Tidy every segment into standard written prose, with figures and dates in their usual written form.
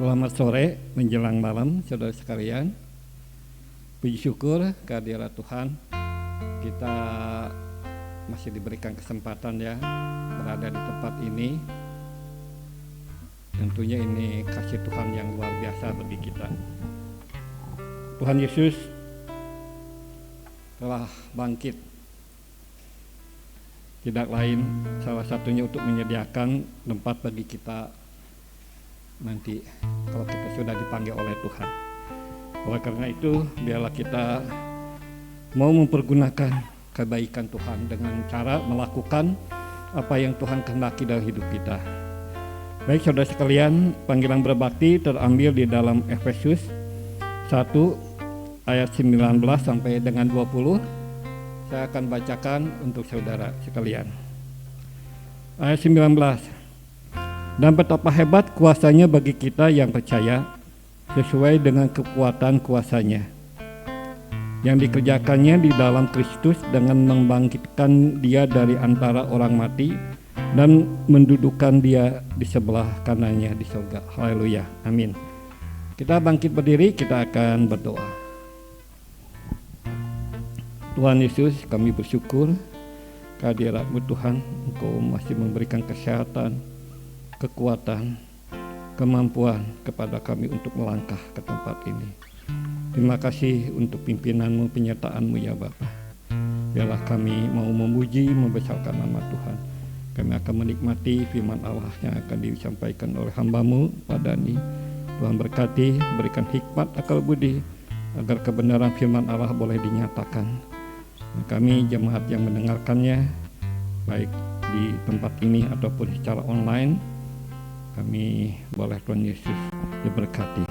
Selamat sore menjelang malam saudara sekalian. Puji syukur kehadirat Tuhan, kita masih diberikan kesempatan ya berada di tempat ini. Tentunya ini kasih Tuhan yang luar biasa bagi kita. Tuhan Yesus telah bangkit, tidak lain salah satunya untuk menyediakan tempat bagi kita nanti kalau kita sudah dipanggil oleh Tuhan. Oleh karena itu, biarlah kita mau mempergunakan kebaikan Tuhan dengan cara melakukan apa yang Tuhan kehendaki dalam hidup kita. Baik saudara sekalian, panggilan berbakti terambil di dalam Efesus 1 ayat 19 sampai dengan 20. Saya akan bacakan untuk saudara sekalian. Ayat 19. Dan betapa hebat kuasanya bagi kita yang percaya, sesuai dengan kekuatan kuasanya yang dikerjakannya di dalam Kristus dengan membangkitkan dia dari antara orang mati dan mendudukkan dia di sebelah kanannya di surga. Haleluya, amin. Kita bangkit berdiri, kita akan berdoa. Tuhan Yesus, kami bersyukur kehadirat-Mu Tuhan, Engkau masih memberikan kesehatan, kekuatan, kemampuan kepada kami untuk melangkah ke tempat ini. Terima kasih untuk pimpinan-Mu, penyertaan-Mu ya Bapa. Biarlah kami mau memuji, membesarkan nama Tuhan. Kami akan menikmati firman Allah yang akan disampaikan oleh hamba-Mu pada ini. Tuhan berkati, berikan hikmat, akal budi, agar kebenaran firman Allah boleh dinyatakan. Kami jemaat yang mendengarkannya, baik di tempat ini ataupun secara online, kami boleh Tuhan Yesus diberkati.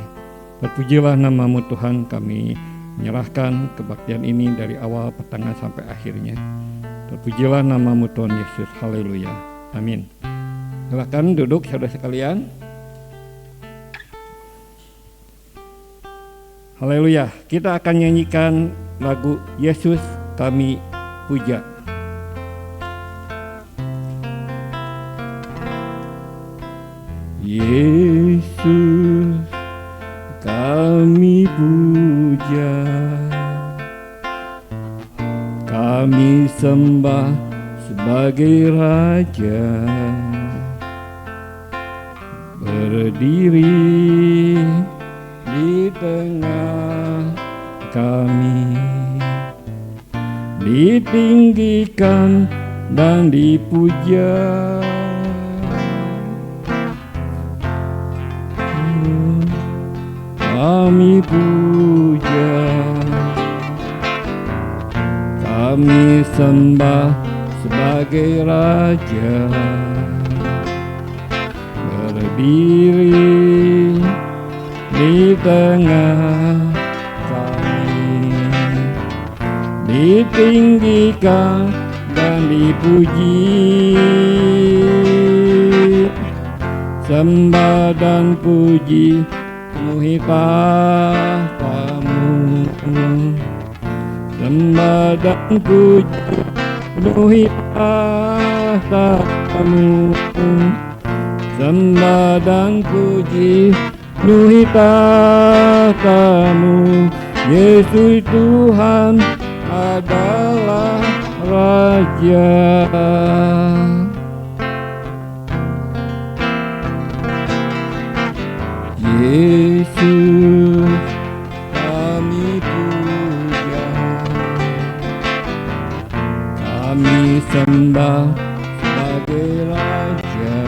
Terpujilah nama-Mu Tuhan, kami menyerahkan kebaktian ini dari awal pertengahan sampai akhirnya. Terpujilah nama-Mu Tuhan Yesus, haleluya, amin. Silakan duduk saudara sekalian. Haleluya, kita akan nyanyikan lagu Yesus Kami Puja. Yesus kami puja, kami sembah sebagai Raja, berdiri di tengah kami, ditinggikan dan dipuja. Kami puja, kami sembah sebagai Raja, berdiri di tengah kami, ditinggikan dan dipuji, sembah dan puji penuhi tahta-Mu, sembah dan puji penuhi tahta-Mu, sembah dan puji penuhi tahta-Mu. Yesus Tuhan adalah Raja. Yesus kami puja, kami sembah sebagai Raja,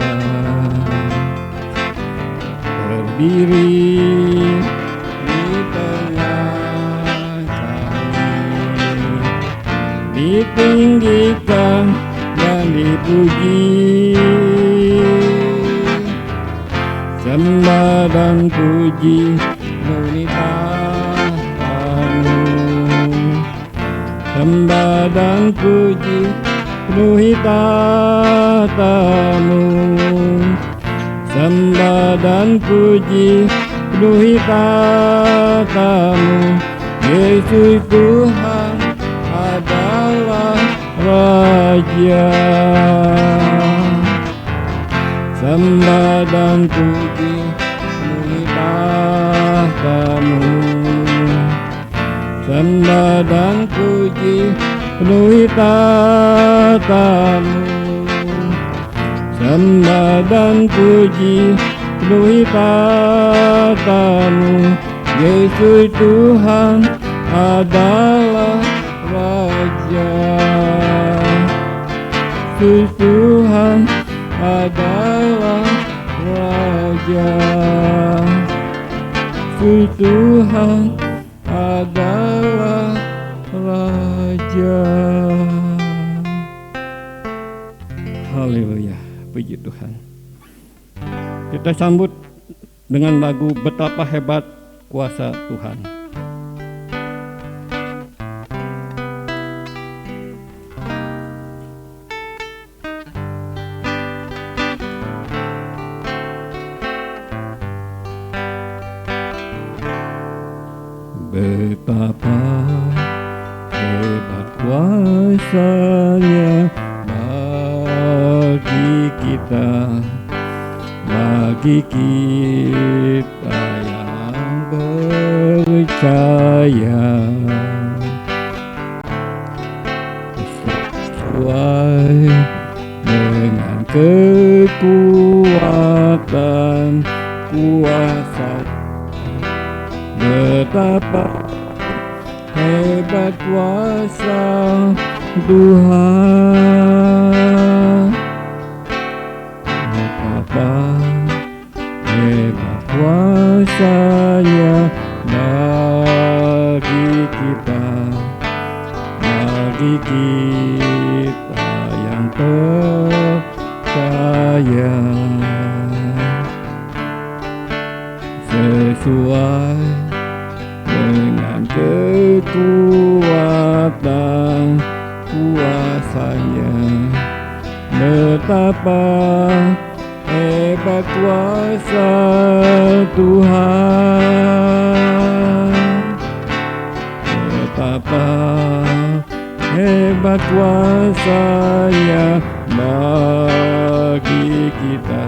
berdiri di tengah kami, ditinggikan dan dipuji, sembah dan puji penuhi tahta-Mu, sembah dan puji penuhi tahta-Mu, sembah dan puji penuhi tahta-Mu. Yesus Tuhan adalah Raja. Sembah dan puji penuhi kuasamu. Sembah dan puji penuhi tatamu. Sembah dan puji penuhi tatamu. Yesus Tuhan adalah Raja. Yesus Tuhan adalah Raja. Yesus Tuhan adalah Raja. Haleluya, puji Tuhan. Kita sambut dengan lagu Betapa Hebat Kuasa Tuhan. Betapa hebat kuasa-Nya bagi kita yang percaya. Sesuai dengan kekuatan kuasa. Betapa hebat kuasa Tuhan. Betapa hebat kuasa-Nya bagi kita yang percaya. Sesuai dengan kekuatan kuasa-Nya. Betapa hebat kuasa Tuhan. Betapa hebat kuasa-Nya bagi kita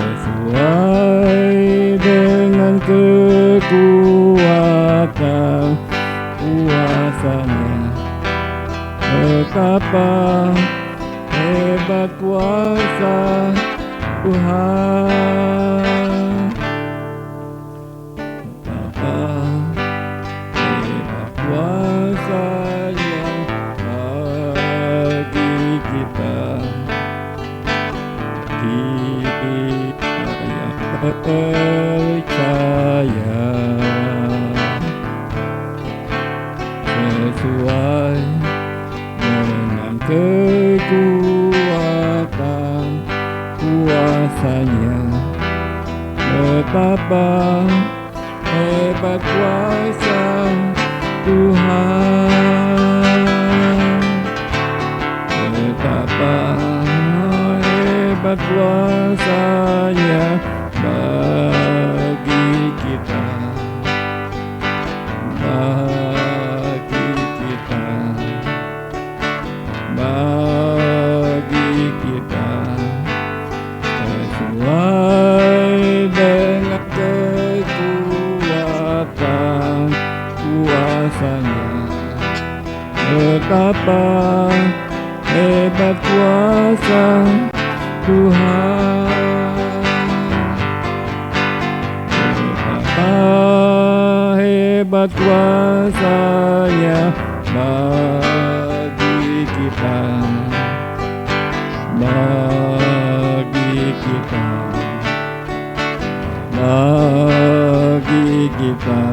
sesuai dengan kekuatan kuasa-Nya. Betapa hebat kuasa Tuhan. Betapa hebat kuasa-Nya bagi kita yang percaya. Sesuai dengan kekuatan kuasa-Nya. Betapa hebat kuasa Tuhan. Betapa hebat kuasa-Nya bagi kita sesuai dengan kekuatan kuasa-Nya. Betapa hebat kuasa Tuhan. Betapa hebat kuasa-Nya bagi kita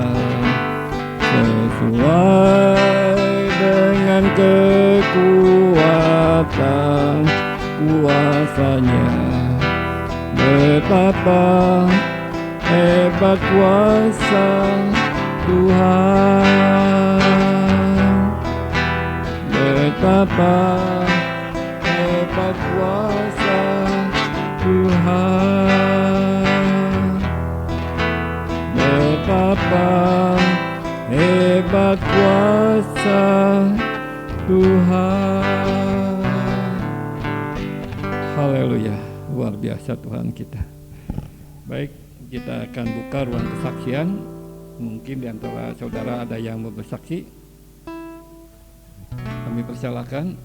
sesuai dengan kekuatan kuasa-Nya. Betapa hebat kuasa Tuhan. Betapa hebat kuasa Tuhan. Betapa hebat kuasa Tuhan. Haleluya, luar biasa Tuhan kita. Baik, kita akan buka ruang kesaksian. Mungkin di antara saudara ada yang mau bersaksi. Kami persilakan.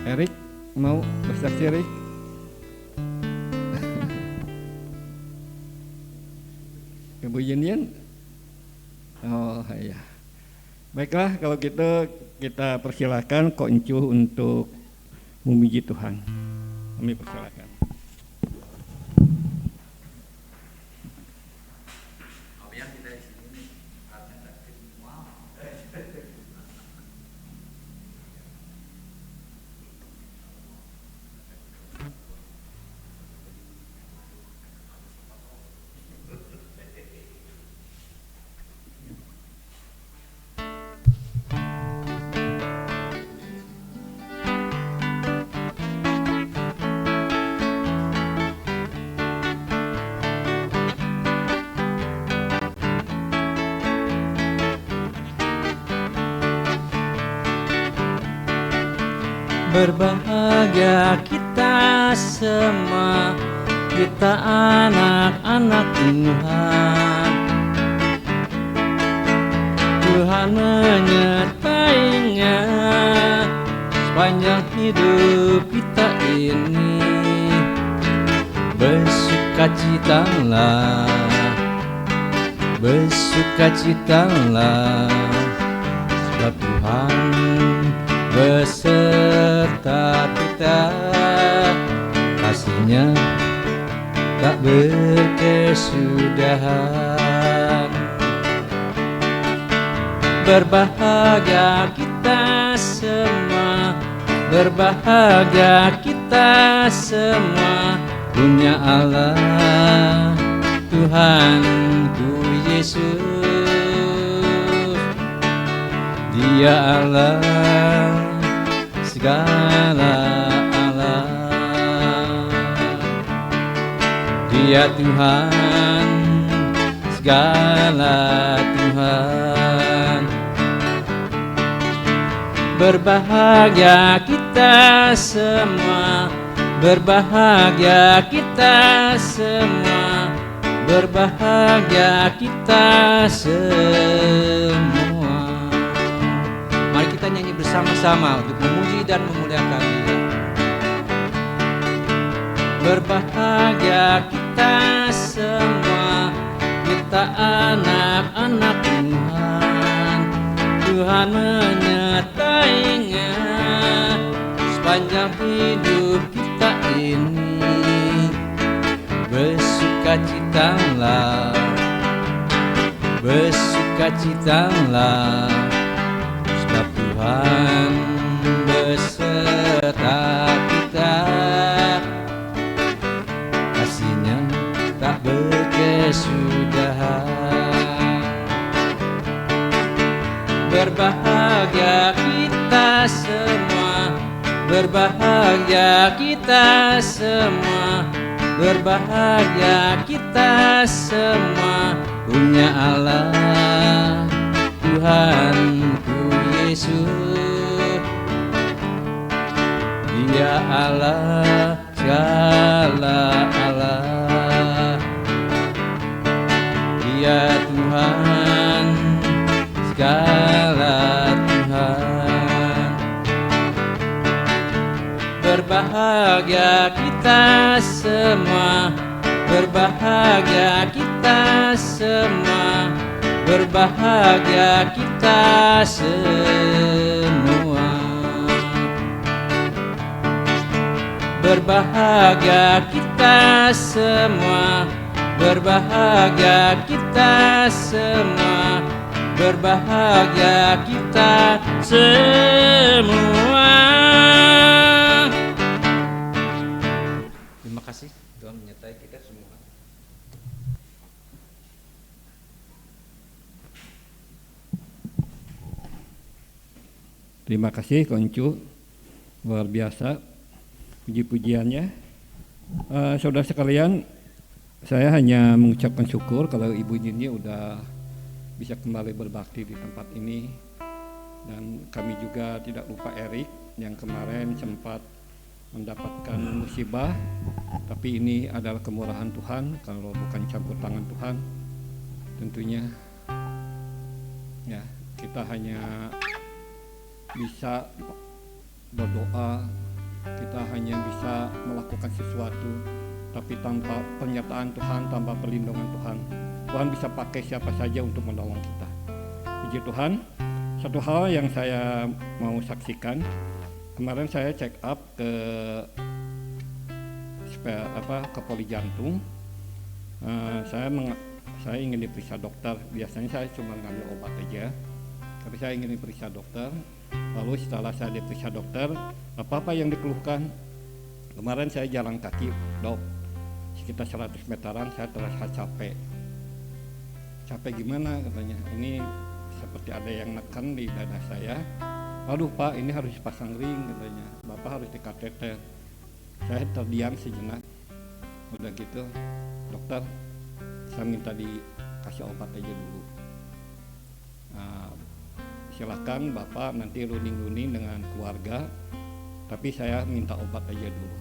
Erik, mau bersaksi Erik? Ibu Yenian? Oh iya. Baiklah, kalau gitu kita persilakan Ko Encuh untuk memuji Tuhan. Kami persilakan. Berbahagia kita semua, kita anak-anak Tuhan. Tuhan menyertainya sepanjang hidup kita ini. Bersukacitalah, bersukacitalah, sebab Tuhan beserta kita, kasih-Nya tak berkesudahan. Berbahagia kita semua, berbahagia kita semua, punya Allah Tuhanku Yesus. Dia Allah segala Allah, Dia Tuhan segala Tuhan. Berbahagia kita semua, berbahagia kita semua, berbahagia kita semua. Mari kita nyanyi bersama-sama untuk memuji dan memuliakan Dia. Berbahagia kita semua, kita anak-anak Tuhan. Tuhan menyertainya sepanjang hidup kita ini. Bersukacitalah, bersukacitalah, sebab Tuhan beserta kita, kasih-Nya tak berkesudahan. Berbahagia kita semua, berbahagia kita semua, berbahagia kita semua, punya Allah Tuhanku Yesus. Dia Allah segala Allah, Dia Tuhan segala Tuhan. Berbahagia kita semua, berbahagia kita semua, berbahagia kita semua. Berbahagia kita semua, berbahagia kita semua, berbahagia kita semua. Terima kasih, Tuhan menyertai kita semua. Terima kasih Ko Encuh, luar biasa puji-pujiannya. Saudara sekalian, saya hanya mengucapkan syukur kalau Ibu Nini udah bisa kembali berbakti di tempat ini. Dan kami juga tidak lupa Erik yang kemarin sempat mendapatkan musibah, tapi ini adalah kemurahan Tuhan. Kalau bukan campur tangan Tuhan, tentunya ya kita hanya bisa berdoa, kita hanya bisa melakukan sesuatu, tapi tanpa pernyataan Tuhan, tanpa perlindungan Tuhan, Tuhan bisa pakai siapa saja untuk menolong kita. Puji Tuhan. Satu hal yang saya mau saksikan, kemarin saya check up ke poli jantung. Saya ingin diperiksa dokter. Biasanya saya cuma ngambil obat aja, tapi saya ingin diperiksa dokter. Lalu setelah saya diperiksa dokter, apa yang dikeluhkan? Kemarin saya jalan kaki, dok, sekitar 100 meteran saya terasa capek. Capek gimana katanya? Ini seperti ada yang neken di dada saya. Aduh Pak, ini harus pasang ring katanya. Bapak harus di kateter. Saya terdiam sejenak. Udah gitu, dokter, saya minta dikasih obat aja dulu. Silakan Bapak nanti runding-runding dengan keluarga, tapi saya minta obat aja dulu.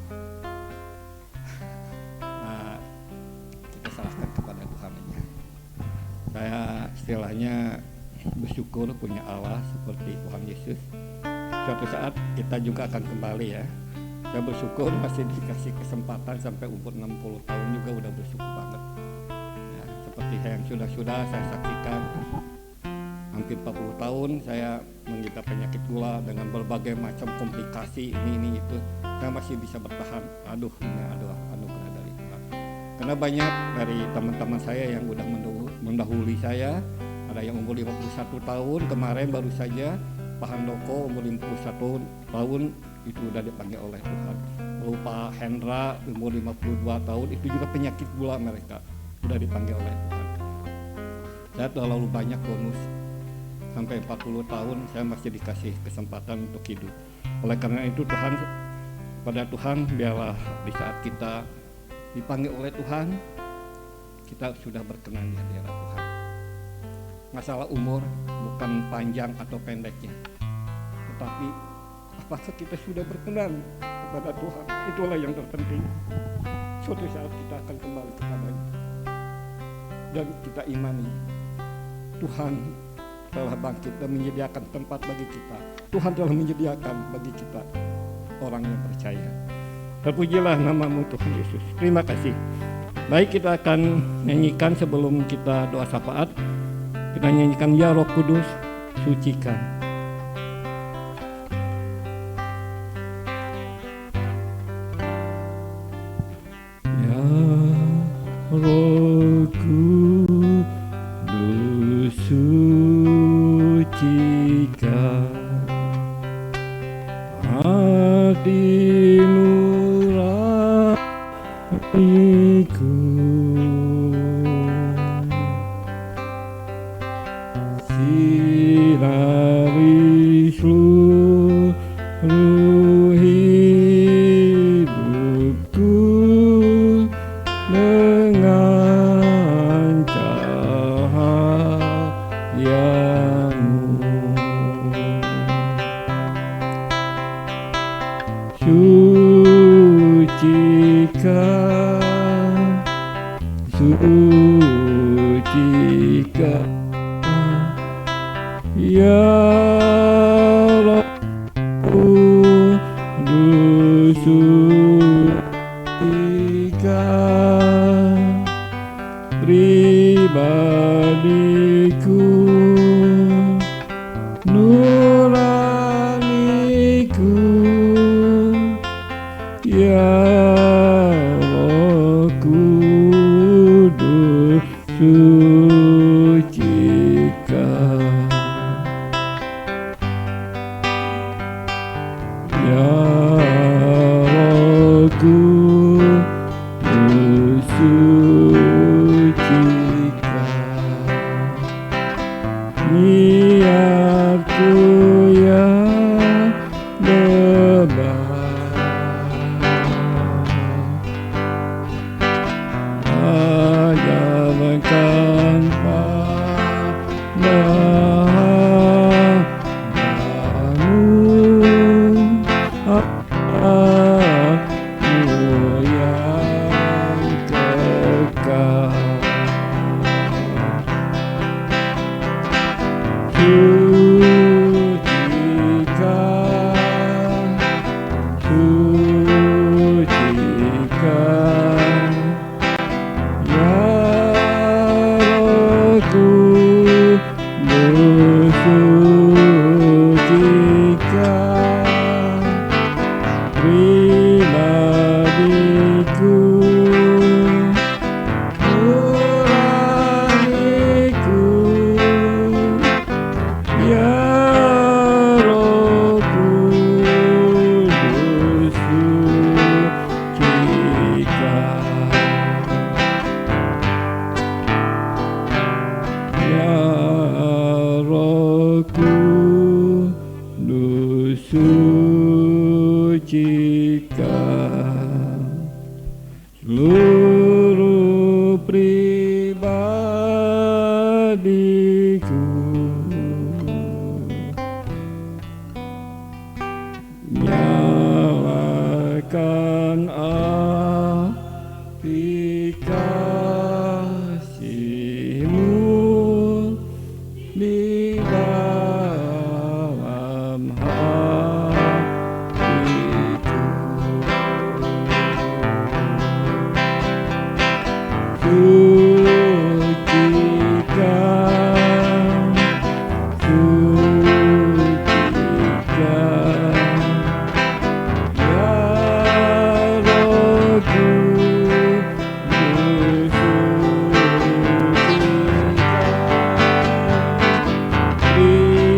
Kita serahkan kepada Tuhan aja. Saya istilahnya bersyukur punya Allah seperti Tuhan Yesus. Suatu saat kita juga akan kembali ya. Saya bersyukur masih dikasih kesempatan sampai umur 60 tahun juga udah bersyukur banget. Ya, seperti yang sudah saya saksikan, hampir 40 tahun saya mengidap penyakit gula dengan berbagai macam komplikasi ini itu, saya masih bisa bertahan. Ini adalah anugerah dari Tuhan. Karena banyak dari teman-teman saya yang udah mendahului saya, ada yang umur 51 tahun, kemarin baru saja Pak Handoko umur 51 tahun itu udah dipanggil oleh Tuhan. Lalu Pak Hendra umur 52 tahun itu juga penyakit gula mereka udah dipanggil oleh Tuhan. Saya terlalu banyak bonus. Sampai 40 tahun saya masih dikasih kesempatan untuk hidup. Oleh karena itu pada Tuhan biarlah di saat kita dipanggil oleh Tuhan, kita sudah berkenan di hadirat Tuhan. Masalah umur bukan panjang atau pendeknya, tetapi apakah kita sudah berkenan kepada Tuhan, itulah yang terpenting. Suatu saat kita akan kembali kepadanya, dan kita imani Tuhan telah bangkit dan menyediakan tempat bagi kita. Tuhan telah menyediakan bagi kita orang yang percaya. Terpujilah nama-Mu Tuhan Yesus. Terima kasih. Baik, kita akan nyanyikan sebelum kita doa syafaat. Kita nyanyikan Ya Roh Kudus, sucikan. Ya Roh Kudus, sucikan hati nuraniku, sinari seluruh hidupku dengan cahayamu. Sucikan Ya Roh Kudus, sucikan pribadiku, nuraniku. Ya Roh Kudus, sucikan. Ya Roh Kudus, sucikan niatku yang beban, ajarkan pandang seluruh pribadiku, nyalakan api kasih-Mu di dalam hatiku. Sucikan, sucikan, ya Rohku, sucikan pribadiku,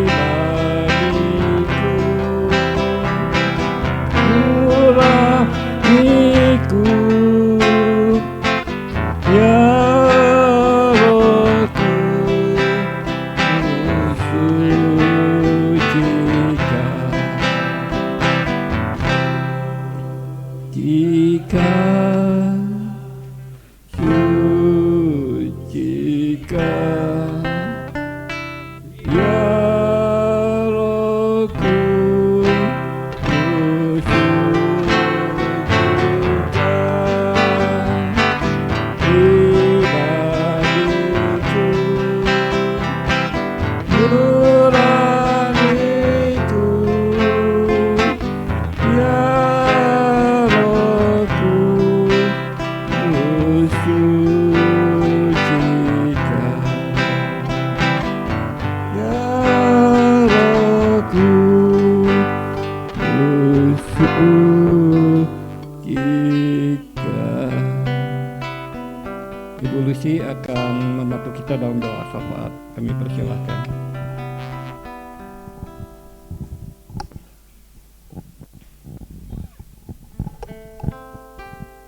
nuraniku, ya Rohku, sucikan. Jika sucikan, ya Rohku, sucikan pribadiku, nuraniku, ya Rohku, sucikan, ya Rohku, sucikan. Ibu Lucy akan membantu kita dalam doa syafaat. Kami persilahkan.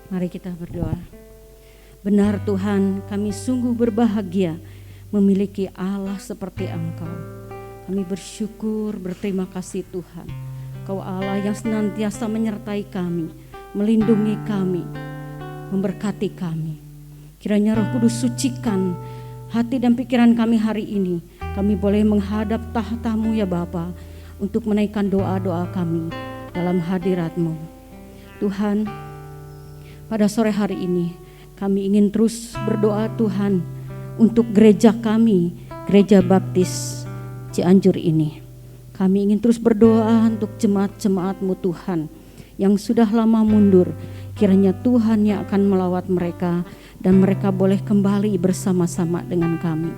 Mari kita berdoa. Benar Tuhan, kami sungguh berbahagia memiliki Allah seperti Engkau. Kami bersyukur, berterima kasih Tuhan. Kau Allah yang senantiasa menyertai kami, melindungi kami, memberkati kami. Kiranya Roh Kudus sucikan hati dan pikiran kami hari ini. Kami boleh menghadap tahta-Mu ya Bapa, untuk menaikkan doa-doa kami dalam hadirat-Mu. Tuhan, pada sore hari ini kami ingin terus berdoa Tuhan untuk gereja kami, Gereja Baptis Cianjur ini. Kami ingin terus berdoa untuk jemaat-jemaat-Mu Tuhan yang sudah lama mundur. Kiranya Tuhan yang akan melawat mereka dan mereka boleh kembali bersama-sama dengan kami.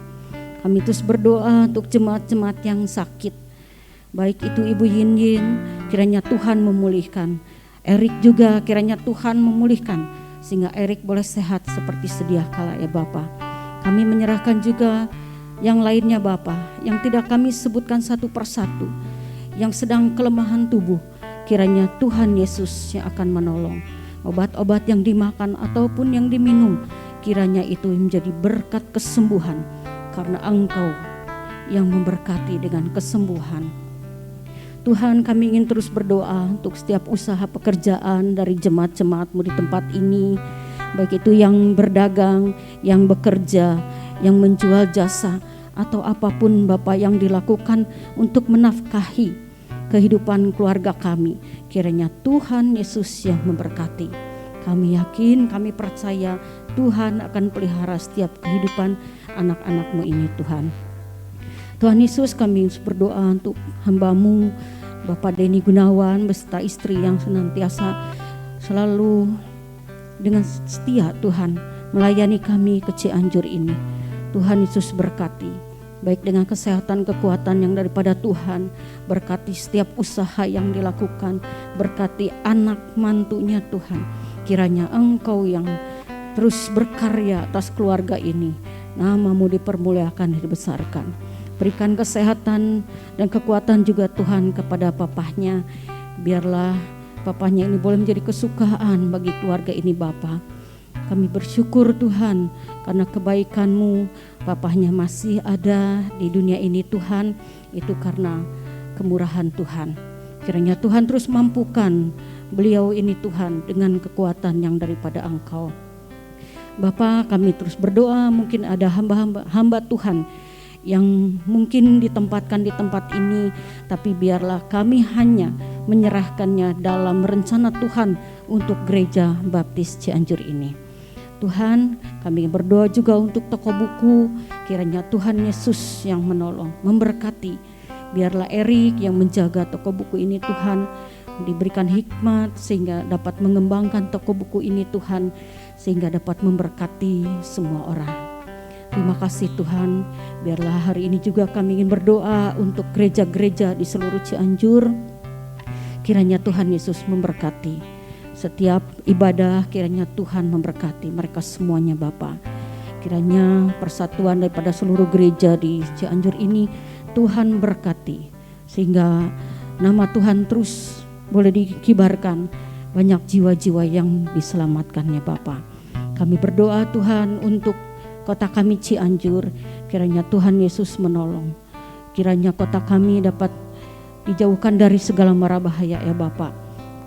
Kami terus berdoa untuk jemaat-jemaat yang sakit, baik itu Ibu Yin, kiranya Tuhan memulihkan. Erik juga kiranya Tuhan memulihkan, sehingga Erik boleh sehat seperti sedia kala ya Bapa. Kami menyerahkan juga yang lainnya Bapa, yang tidak kami sebutkan satu persatu, yang sedang kelemahan tubuh, kiranya Tuhan Yesus yang akan menolong. Obat-obat yang dimakan ataupun yang diminum, kiranya itu menjadi berkat kesembuhan, karena Engkau yang memberkati dengan kesembuhan. Tuhan, kami ingin terus berdoa untuk setiap usaha pekerjaan dari jemaat-jemaat-Mu di tempat ini, baik itu yang berdagang, yang bekerja, yang menjual jasa, atau apapun Bapa yang dilakukan untuk menafkahi kehidupan keluarga kami. Kiranya Tuhan Yesus yang memberkati. Kami yakin, kami percaya Tuhan akan pelihara setiap kehidupan anak-anak-Mu ini Tuhan. Tuhan Yesus, kami berdoa untuk hamba-Mu Bapak Denny Gunawan beserta istri yang senantiasa selalu dengan setia Tuhan melayani kami ke Cianjur ini. Tuhan Yesus berkati, baik dengan kesehatan, kekuatan yang daripada Tuhan, berkati setiap usaha yang dilakukan, berkati anak mantunya Tuhan. Kiranya Engkau yang terus berkarya atas keluarga ini, nama-Mu dipermuliakan, dibesarkan. Berikan kesehatan dan kekuatan juga Tuhan kepada papahnya. Biarlah papahnya ini boleh menjadi kesukaan bagi keluarga ini Bapa. Kami bersyukur Tuhan karena kebaikan-Mu, papahnya masih ada di dunia ini Tuhan. Itu karena kemurahan Tuhan. Kiranya Tuhan terus mampukan beliau ini Tuhan dengan kekuatan yang daripada Engkau. Bapa, kami terus berdoa, mungkin ada hamba Tuhan yang mungkin ditempatkan di tempat ini, tapi biarlah kami hanya menyerahkannya dalam rencana Tuhan untuk Gereja Baptis Cianjur ini. Tuhan, kami berdoa juga untuk toko buku, kiranya Tuhan Yesus yang menolong, memberkati. Biarlah Erik yang menjaga toko buku ini Tuhan, diberikan hikmat sehingga dapat mengembangkan toko buku ini Tuhan, sehingga dapat memberkati semua orang. Terima kasih Tuhan, biarlah hari ini juga kami ingin berdoa untuk gereja-gereja di seluruh Cianjur. Kiranya Tuhan Yesus memberkati setiap ibadah, kiranya Tuhan memberkati mereka semuanya Bapa. Kiranya persatuan daripada seluruh gereja di Cianjur ini Tuhan berkati, sehingga nama Tuhan terus boleh dikibarkan, banyak jiwa-jiwa yang diselamatkannya Bapa. Kami berdoa Tuhan untuk kota kami Cianjur, kiranya Tuhan Yesus menolong. Kiranya kota kami dapat dijauhkan dari segala mara bahaya ya Bapa.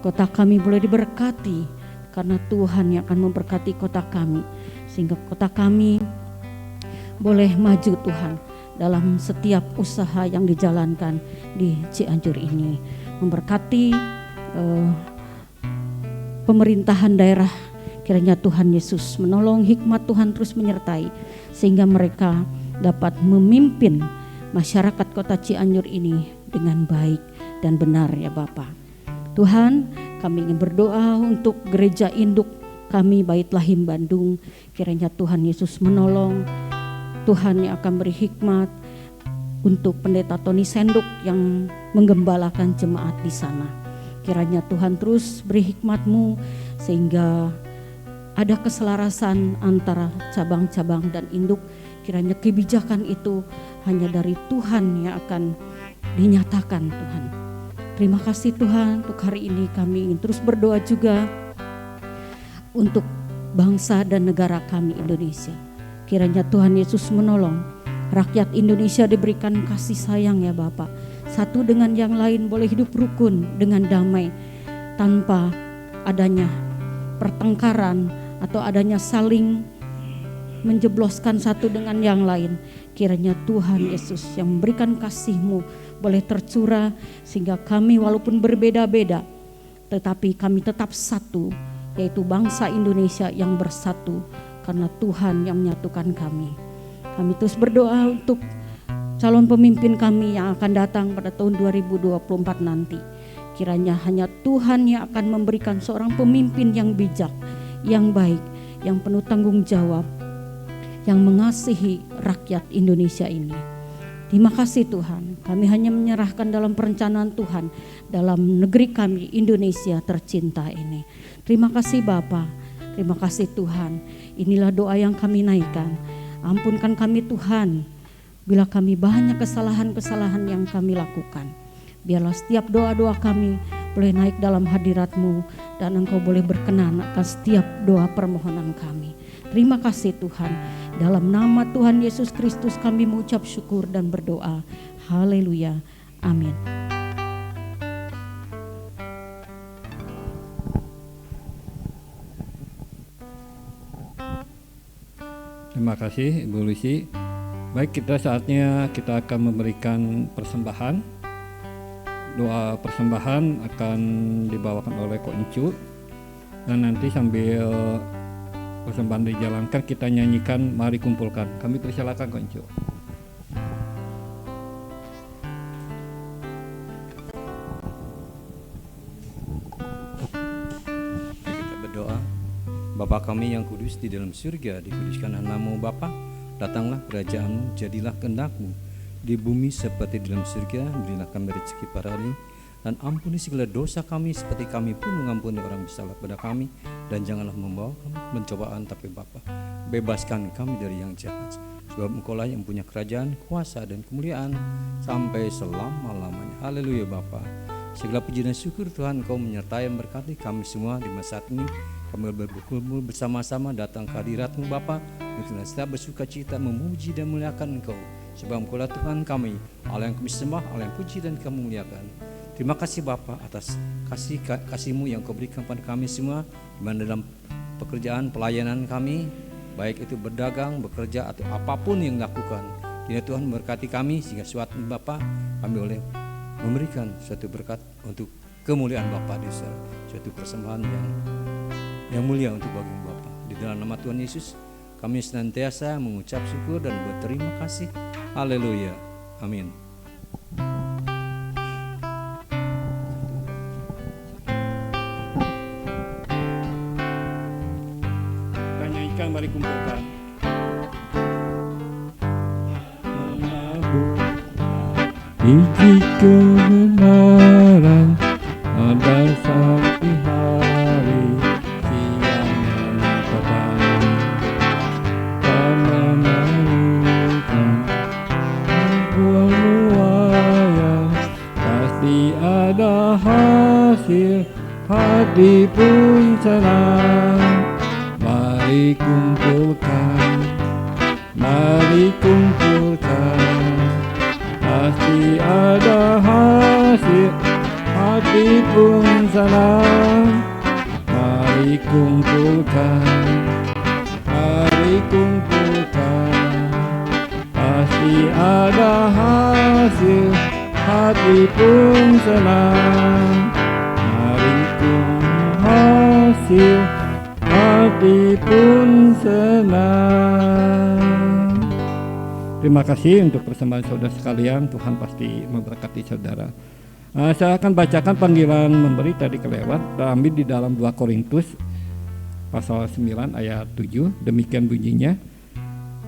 Kota kami boleh diberkati karena Tuhan yang akan memberkati kota kami, sehingga kota kami boleh maju Tuhan dalam setiap usaha yang dijalankan di Cianjur ini. Memberkati pemerintahan daerah, kiranya Tuhan Yesus menolong, hikmat Tuhan terus menyertai, sehingga mereka dapat memimpin masyarakat kota Cianjur ini dengan baik dan benar ya Bapa. Tuhan, kami ingin berdoa untuk gereja induk kami Bait Lahim Bandung, kiranya Tuhan Yesus menolong. Tuhan yang akan beri hikmat untuk pendeta Tony Senduk yang menggembalakan jemaat di sana. Kiranya Tuhan terus beri hikmat-Mu sehingga ada keselarasan antara cabang-cabang dan induk. Kiranya kebijakan itu hanya dari Tuhan yang akan dinyatakan Tuhan. Terima kasih Tuhan, untuk hari ini kami ingin terus berdoa juga untuk bangsa dan negara kami Indonesia. Kiranya Tuhan Yesus menolong rakyat Indonesia, diberikan kasih sayang ya Bapa. Satu dengan yang lain boleh hidup rukun dengan damai, tanpa adanya pertengkaran atau adanya saling menjebloskan satu dengan yang lain. Kiranya Tuhan Yesus yang memberikan kasih-Mu boleh tercurah, sehingga kami walaupun berbeda-beda tetapi kami tetap satu, yaitu bangsa Indonesia yang bersatu karena Tuhan yang menyatukan kami. Kami terus berdoa untuk calon pemimpin kami yang akan datang pada tahun 2024 nanti. Kiranya hanya Tuhan yang akan memberikan seorang pemimpin yang bijak, yang baik, yang penuh tanggung jawab, yang mengasihi rakyat Indonesia ini. Terima kasih Tuhan, kami hanya menyerahkan dalam perencanaan Tuhan dalam negeri kami Indonesia tercinta ini. Terima kasih Bapa, terima kasih Tuhan. Inilah doa yang kami naikkan. Ampunkan kami Tuhan, bila kami banyak kesalahan-kesalahan yang kami lakukan. Biarlah setiap doa-doa kami boleh naik dalam hadirat-Mu, dan Engkau boleh berkenan atas setiap doa permohonan kami. Terima kasih Tuhan. Dalam nama Tuhan Yesus Kristus kami mengucap syukur dan berdoa. Haleluya. Amin. Terima kasih Ibu Lucy. Baik, saatnya kita akan memberikan persembahan. Doa persembahan akan dibawakan oleh Ko Encu, dan nanti sambil persembahan dijalankan kita nyanyikan Mari Kumpulkan. Kami persilakan Ko Encu. Kita berdoa. Bapa kami yang kudus di dalam surga, dikuduskanlah nama-Mu Bapa. Datanglah kerajaan-Mu, jadilah kehendak-Mu di bumi seperti di dalam surga. Berilah kami rezeki pada hari ini, dan ampuni segala dosa kami seperti kami pun mengampuni orang bersalah pada kami, dan janganlah membawa kami ke pencobaan, tapi Bapa, bebaskan kami dari yang jahat, sebab Engkau-lah yang punya kerajaan, kuasa dan kemuliaan sampai selama-lamanya. Haleluya Bapa. Segala puji dan syukur Tuhan, Engkau menyertai dan berkati kami semua di masa ini. Kami berkumpul bersama-sama datang ke hadirat-Mu Bapa, untuk setiap bersuka cita memuji dan memuliakan Engkau, sebab Engkau-lah Tuhan kami, Allah yang kami sembah, Allah yang puji dan kami muliakan. Terima kasih Bapa atas kasih-Mu yang Kau berikan pada kami semua, di mana dalam pekerjaan pelayanan kami, baik itu berdagang, bekerja atau apapun yang dilakukan. Kiranya Tuhan memberkati kami sehingga suatu Bapa kami boleh memberikan suatu berkat untuk kemuliaan Bapa di suatu persembahan yang mulia untuk bagi Bapa. Di dalam nama Tuhan Yesus kami senantiasa mengucap syukur dan berterima kasih. Haleluya. Amin. Kita nyanyikan, mari kumpulkan. Biji kebenaran ada satu hari siang dan petang, karena menemukan penuaian pasti ada hasil, hati pun senang. Mari kumpulkan, mari kumpulkan, pasti ada hasil, hati pun senang. Mari kumpulkan, mari kumpulkan, pasti ada hasil, hati pun senang. Mari kumpulkan hasil, hati pun senang. Terima kasih untuk persembahan saudara sekalian. Tuhan pasti memberkati saudara. Saya akan bacakan panggilan memberi tadi kelewat, terambil di dalam 2 Korintus pasal 9 ayat 7. Demikian bunyinya,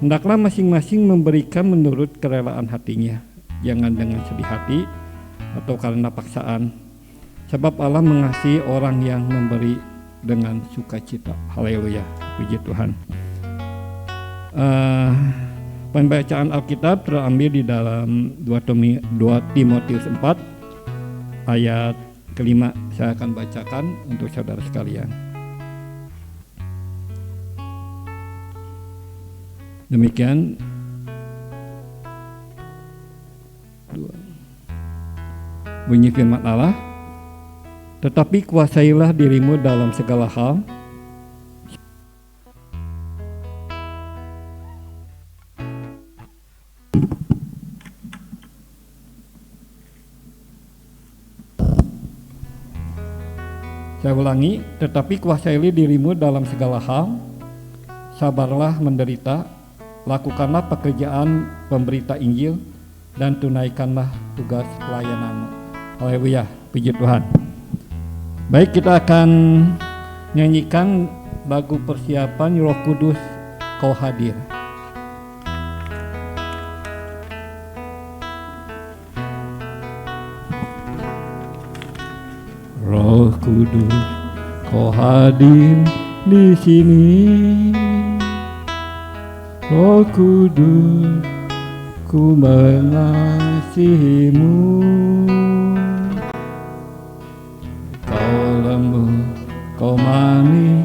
hendaklah masing-masing memberikan menurut kerelaan hatinya, jangan dengan sedih hati atau karena paksaan, sebab Allah mengasihi orang yang memberi dengan sukacita. Haleluya, puji Tuhan. Pembacaan Alkitab terambil di dalam 2 Timotius 4 ayat kelima. Saya akan bacakan untuk saudara sekalian. Demikian bunyi firman Allah, tetapi kuasailah dirimu dalam segala hal, saya ulangi, tetapi kuasailah dirimu dalam segala hal, sabarlah menderita, lakukanlah pekerjaan pemberita Injil, dan tunaikanlah tugas pelayananmu. Haleluya, puji Tuhan. Baik, kita akan nyanyikan lagu persiapan Roh Kudus Kau Hadir. Roh Kudus, Kau hadir di sini. Roh Kudus, ku mengasihimu. Kau lembut, Kau manis,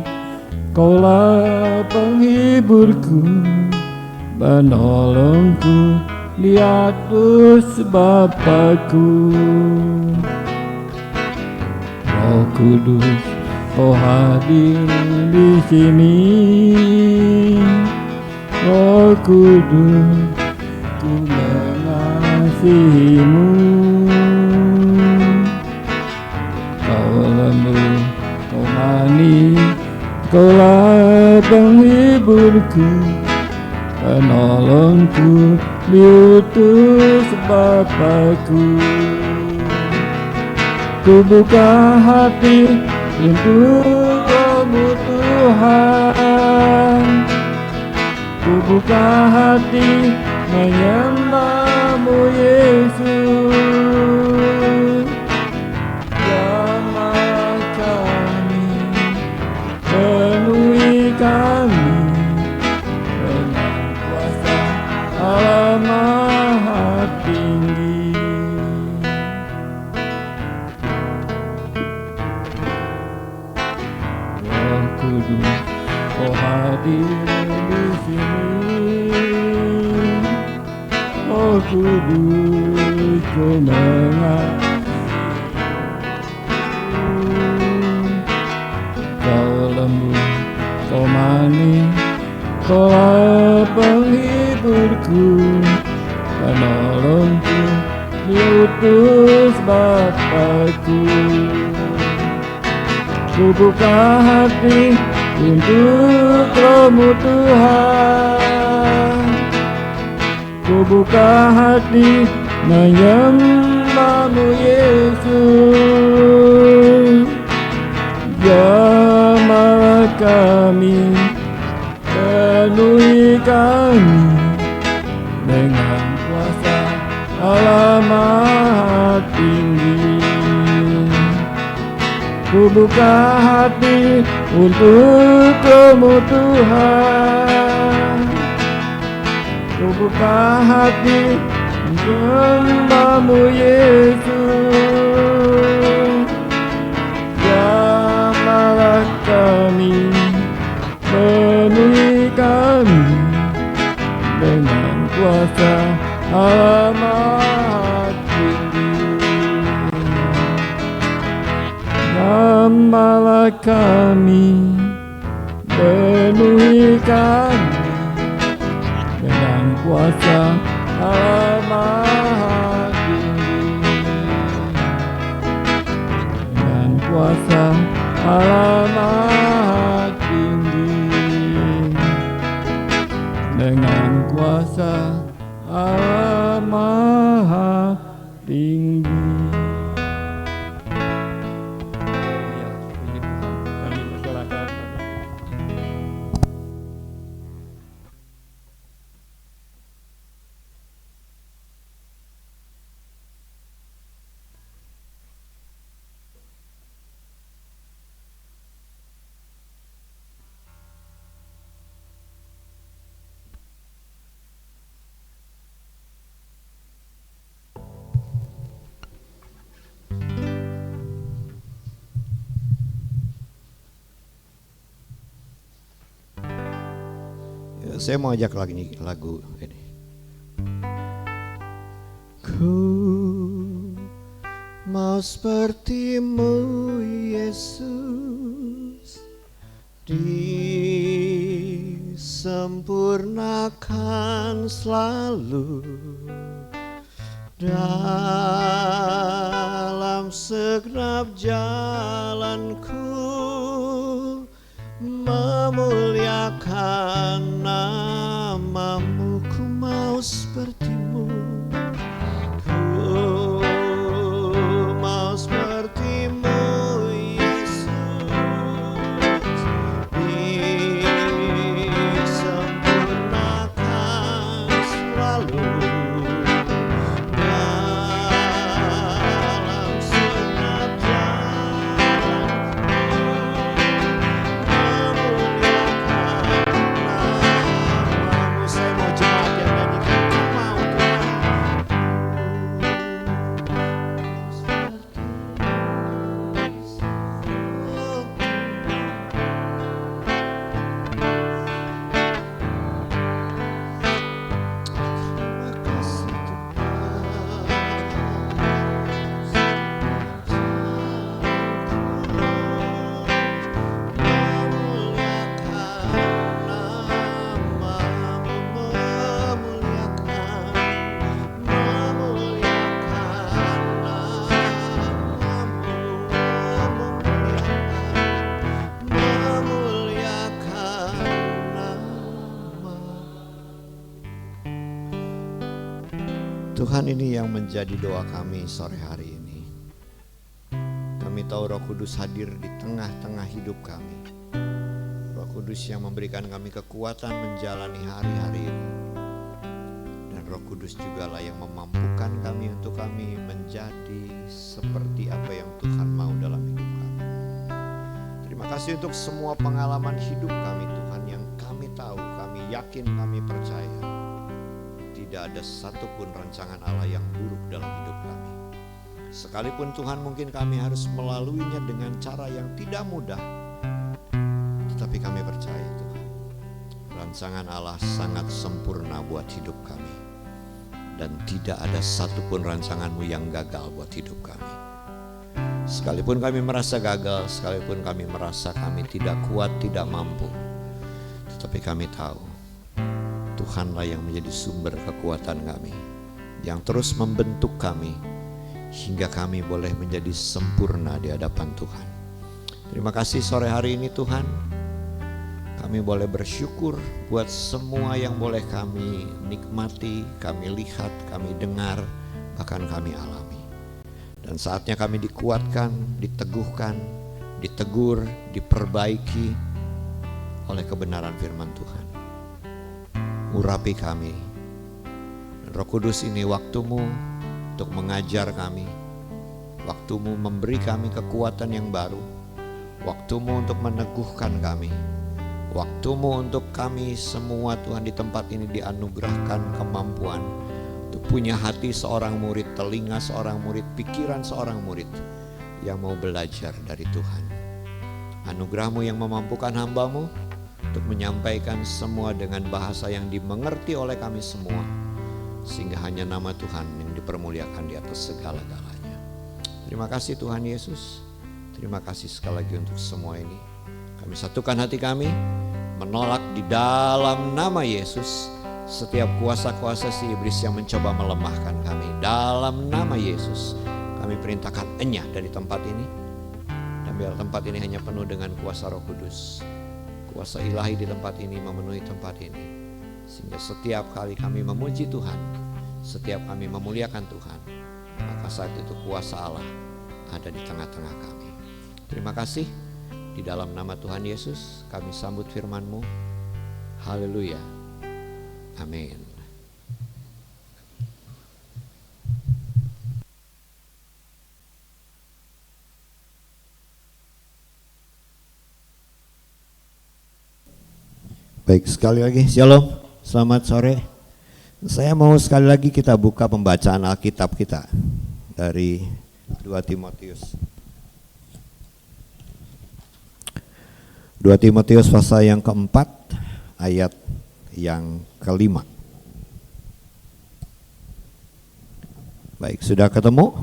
Kaulah penghiburku, penolongku di atas Bapakku. Roh Kudus, Kau hadir di sini. Roh Kudus, ku mengasihimu. Kau lembut, Kau manis, Kaulah penghiburku, penolongku diutus Bapakku. Ku buka hati untuk-Mu Tuhan, ku buka hati menyembah-Mu Yesus. Jamah kami, penuhi kami dengan kuasa Allah Maha Tinggi. Roh Kudus, Kau hadir di sini. Roh Kudus, Kau mengasihi. lembu. Kau manis, Kaulah penghiburku, penolongku, diutus Bapakku. Ku buka hati untuk Roh-Mu Tuhan. Ku buka hati menyembah-Mu Yesus. Jamalah kami, penuhi kami dengan kuasa Allah Maha Tinggi. Ku buka hati untuk Roh-Mu Tuhan. Ku buka hati menyembah-Mu Yesus. Jamalah kami, penuhi kami dengan kuasa Allah Maha Tinggi. Jamalah kami, penuhi kami dengan kuasa Allah Maha Tinggi. Dengan kuasa Allah Maha Tinggi. Dengan kuasa Allah Maha Tinggi. Ya, puji Tuhan. Kami persilakan. Saya mau ajak lagu ini. Ku mau seperti-Mu Yesus, disempurnakan selalu dalam segenap jalanku, memuliakan nama-Mu. Ku mau seperti-Mu, ku mau seperti-Mu Yesus, disempurnakan selalu dalam segenap Tuhan, ini yang menjadi doa kami sore hari ini. Kami tahu Roh Kudus hadir di tengah-tengah hidup kami. Roh Kudus yang memberikan kami kekuatan menjalani hari-hari ini. Dan Roh Kudus jugalah yang memampukan kami untuk kami menjadi seperti apa yang Tuhan mau dalam hidup kami. Terima kasih untuk semua pengalaman hidup kami Tuhan, yang kami tahu, kami yakin, kami percaya tidak ada satupun rancangan Allah yang buruk dalam hidup kami. Sekalipun Tuhan mungkin kami harus melaluinya dengan cara yang tidak mudah, tetapi kami percaya Tuhan, rancangan Allah sangat sempurna buat hidup kami. Dan tidak ada satupun rancangan-Mu yang gagal buat hidup kami. Sekalipun kami merasa gagal, sekalipun kami merasa kami tidak kuat, tidak mampu, tetapi kami tahu Tuhanlah yang menjadi sumber kekuatan kami, yang terus membentuk kami hingga kami boleh menjadi sempurna di hadapan Tuhan. Terima kasih sore hari ini Tuhan, kami boleh bersyukur buat semua yang boleh kami nikmati, kami lihat, kami dengar, bahkan kami alami. Dan saatnya kami dikuatkan, diteguhkan, ditegur, diperbaiki oleh kebenaran firman Tuhan. Urapi kami. Roh Kudus, ini waktumu untuk mengajar kami, waktumu memberi kami kekuatan yang baru, waktumu untuk meneguhkan kami, waktumu untuk kami semua Tuhan di tempat ini dianugerahkan kemampuan untuk punya hati seorang murid, telinga seorang murid, pikiran seorang murid yang mau belajar dari Tuhan. Anugerah-Mu yang memampukan hamba-Mu untuk menyampaikan semua dengan bahasa yang dimengerti oleh kami semua, sehingga hanya nama Tuhan yang dipermuliakan di atas segala-galanya. Terima kasih Tuhan Yesus, terima kasih sekali lagi untuk semua ini. Kami satukan hati kami, menolak di dalam nama Yesus setiap kuasa-kuasa si iblis yang mencoba melemahkan kami. Dalam nama Yesus kami perintahkan enyah dari tempat ini, dan biar tempat ini hanya penuh dengan kuasa Roh Kudus. Kuasa ilahi di tempat ini memenuhi tempat ini, sehingga setiap kali kami memuji Tuhan, setiap kami memuliakan Tuhan, maka saat itu kuasa Allah ada di tengah-tengah kami. Terima kasih. Di dalam nama Tuhan Yesus kami sambut firman-Mu. Haleluya. Amin. Baik, sekali lagi shalom, selamat sore. Saya mau sekali lagi kita buka pembacaan Alkitab kita dari 2 Timotius. 2 Timotius pasal yang keempat ayat yang kelima. Baik, sudah ketemu?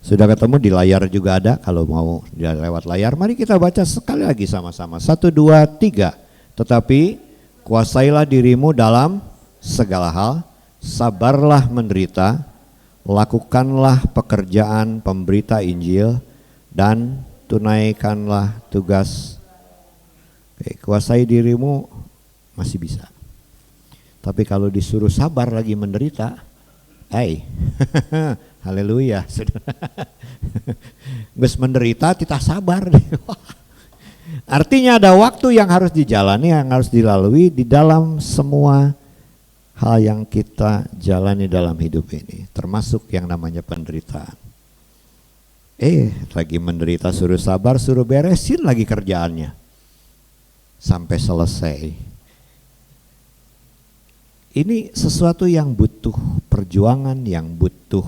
Sudah ketemu, di layar juga ada, kalau mau lewat layar. Mari kita baca sekali lagi sama-sama. 1, 2, 3. Tetapi kuasailah dirimu dalam segala hal, sabarlah menderita, lakukanlah pekerjaan pemberita Injil, dan tunaikanlah tugas. Kuasai dirimu masih bisa. Tapi kalau disuruh sabar lagi menderita, haleluya. Gus menderita kita sabar. Artinya ada waktu yang harus dijalani, yang harus dilalui di dalam semua hal yang kita jalani dalam hidup ini, termasuk yang namanya penderitaan. Lagi menderita suruh sabar, suruh beresin lagi kerjaannya sampai selesai. Ini sesuatu yang butuh perjuangan, yang butuh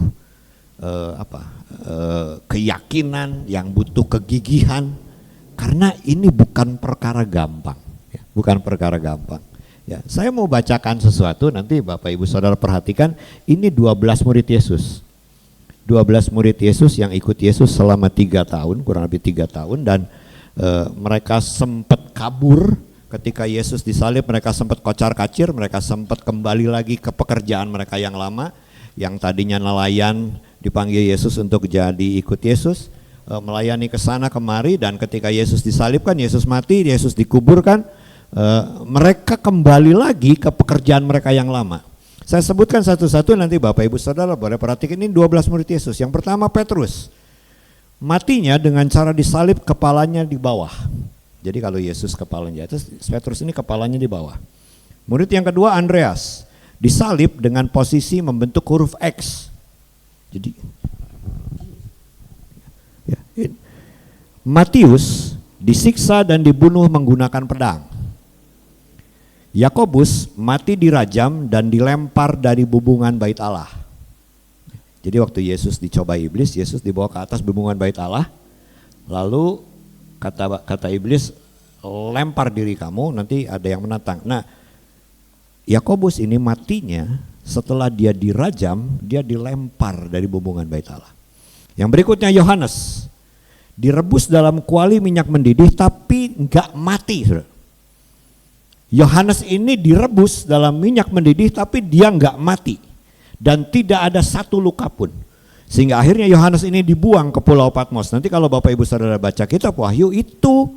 keyakinan, yang butuh kegigihan, karena ini bukan perkara gampang, ya, bukan perkara gampang. Ya, saya mau bacakan sesuatu, nanti Bapak Ibu Saudara perhatikan, ini 12 murid Yesus. 12 murid Yesus yang ikut Yesus selama 3 tahun, kurang lebih 3 tahun, dan mereka sempat kabur ketika Yesus disalib, mereka sempat kocar-kacir, mereka sempat kembali lagi ke pekerjaan mereka yang lama, yang tadinya nelayan dipanggil Yesus untuk jadi ikut Yesus, melayani ke sana kemari, dan ketika Yesus disalibkan, Yesus mati, Yesus dikuburkan, mereka kembali lagi ke pekerjaan mereka yang lama. Saya sebutkan satu-satu, nanti Bapak Ibu Saudara boleh perhatikan. Ini 12 murid Yesus. Yang pertama Petrus, matinya dengan cara disalib, kepalanya di bawah. Jadi kalau Yesus kepalanya di atas, Petrus ini kepalanya di bawah. Murid yang kedua Andreas, disalib dengan posisi membentuk huruf X. Jadi ya, Matius disiksa dan dibunuh menggunakan pedang. Yakobus mati dirajam dan dilempar dari bubungan bait Allah. Jadi waktu Yesus dicoba iblis, Yesus dibawa ke atas bubungan bait Allah, lalu kata iblis, lempar diri kamu, nanti ada yang menantang. Nah, Yakobus ini matinya setelah dia dirajam, dia dilempar dari bubungan bait Allah. Yang berikutnya Yohanes, direbus dalam kuali minyak mendidih tapi enggak mati. Yohanes ini direbus dalam minyak mendidih tapi dia enggak mati dan tidak ada satu luka pun. Sehingga akhirnya Yohanes ini dibuang ke Pulau Patmos. Nanti kalau Bapak Ibu Saudara baca kitab Wahyu, itu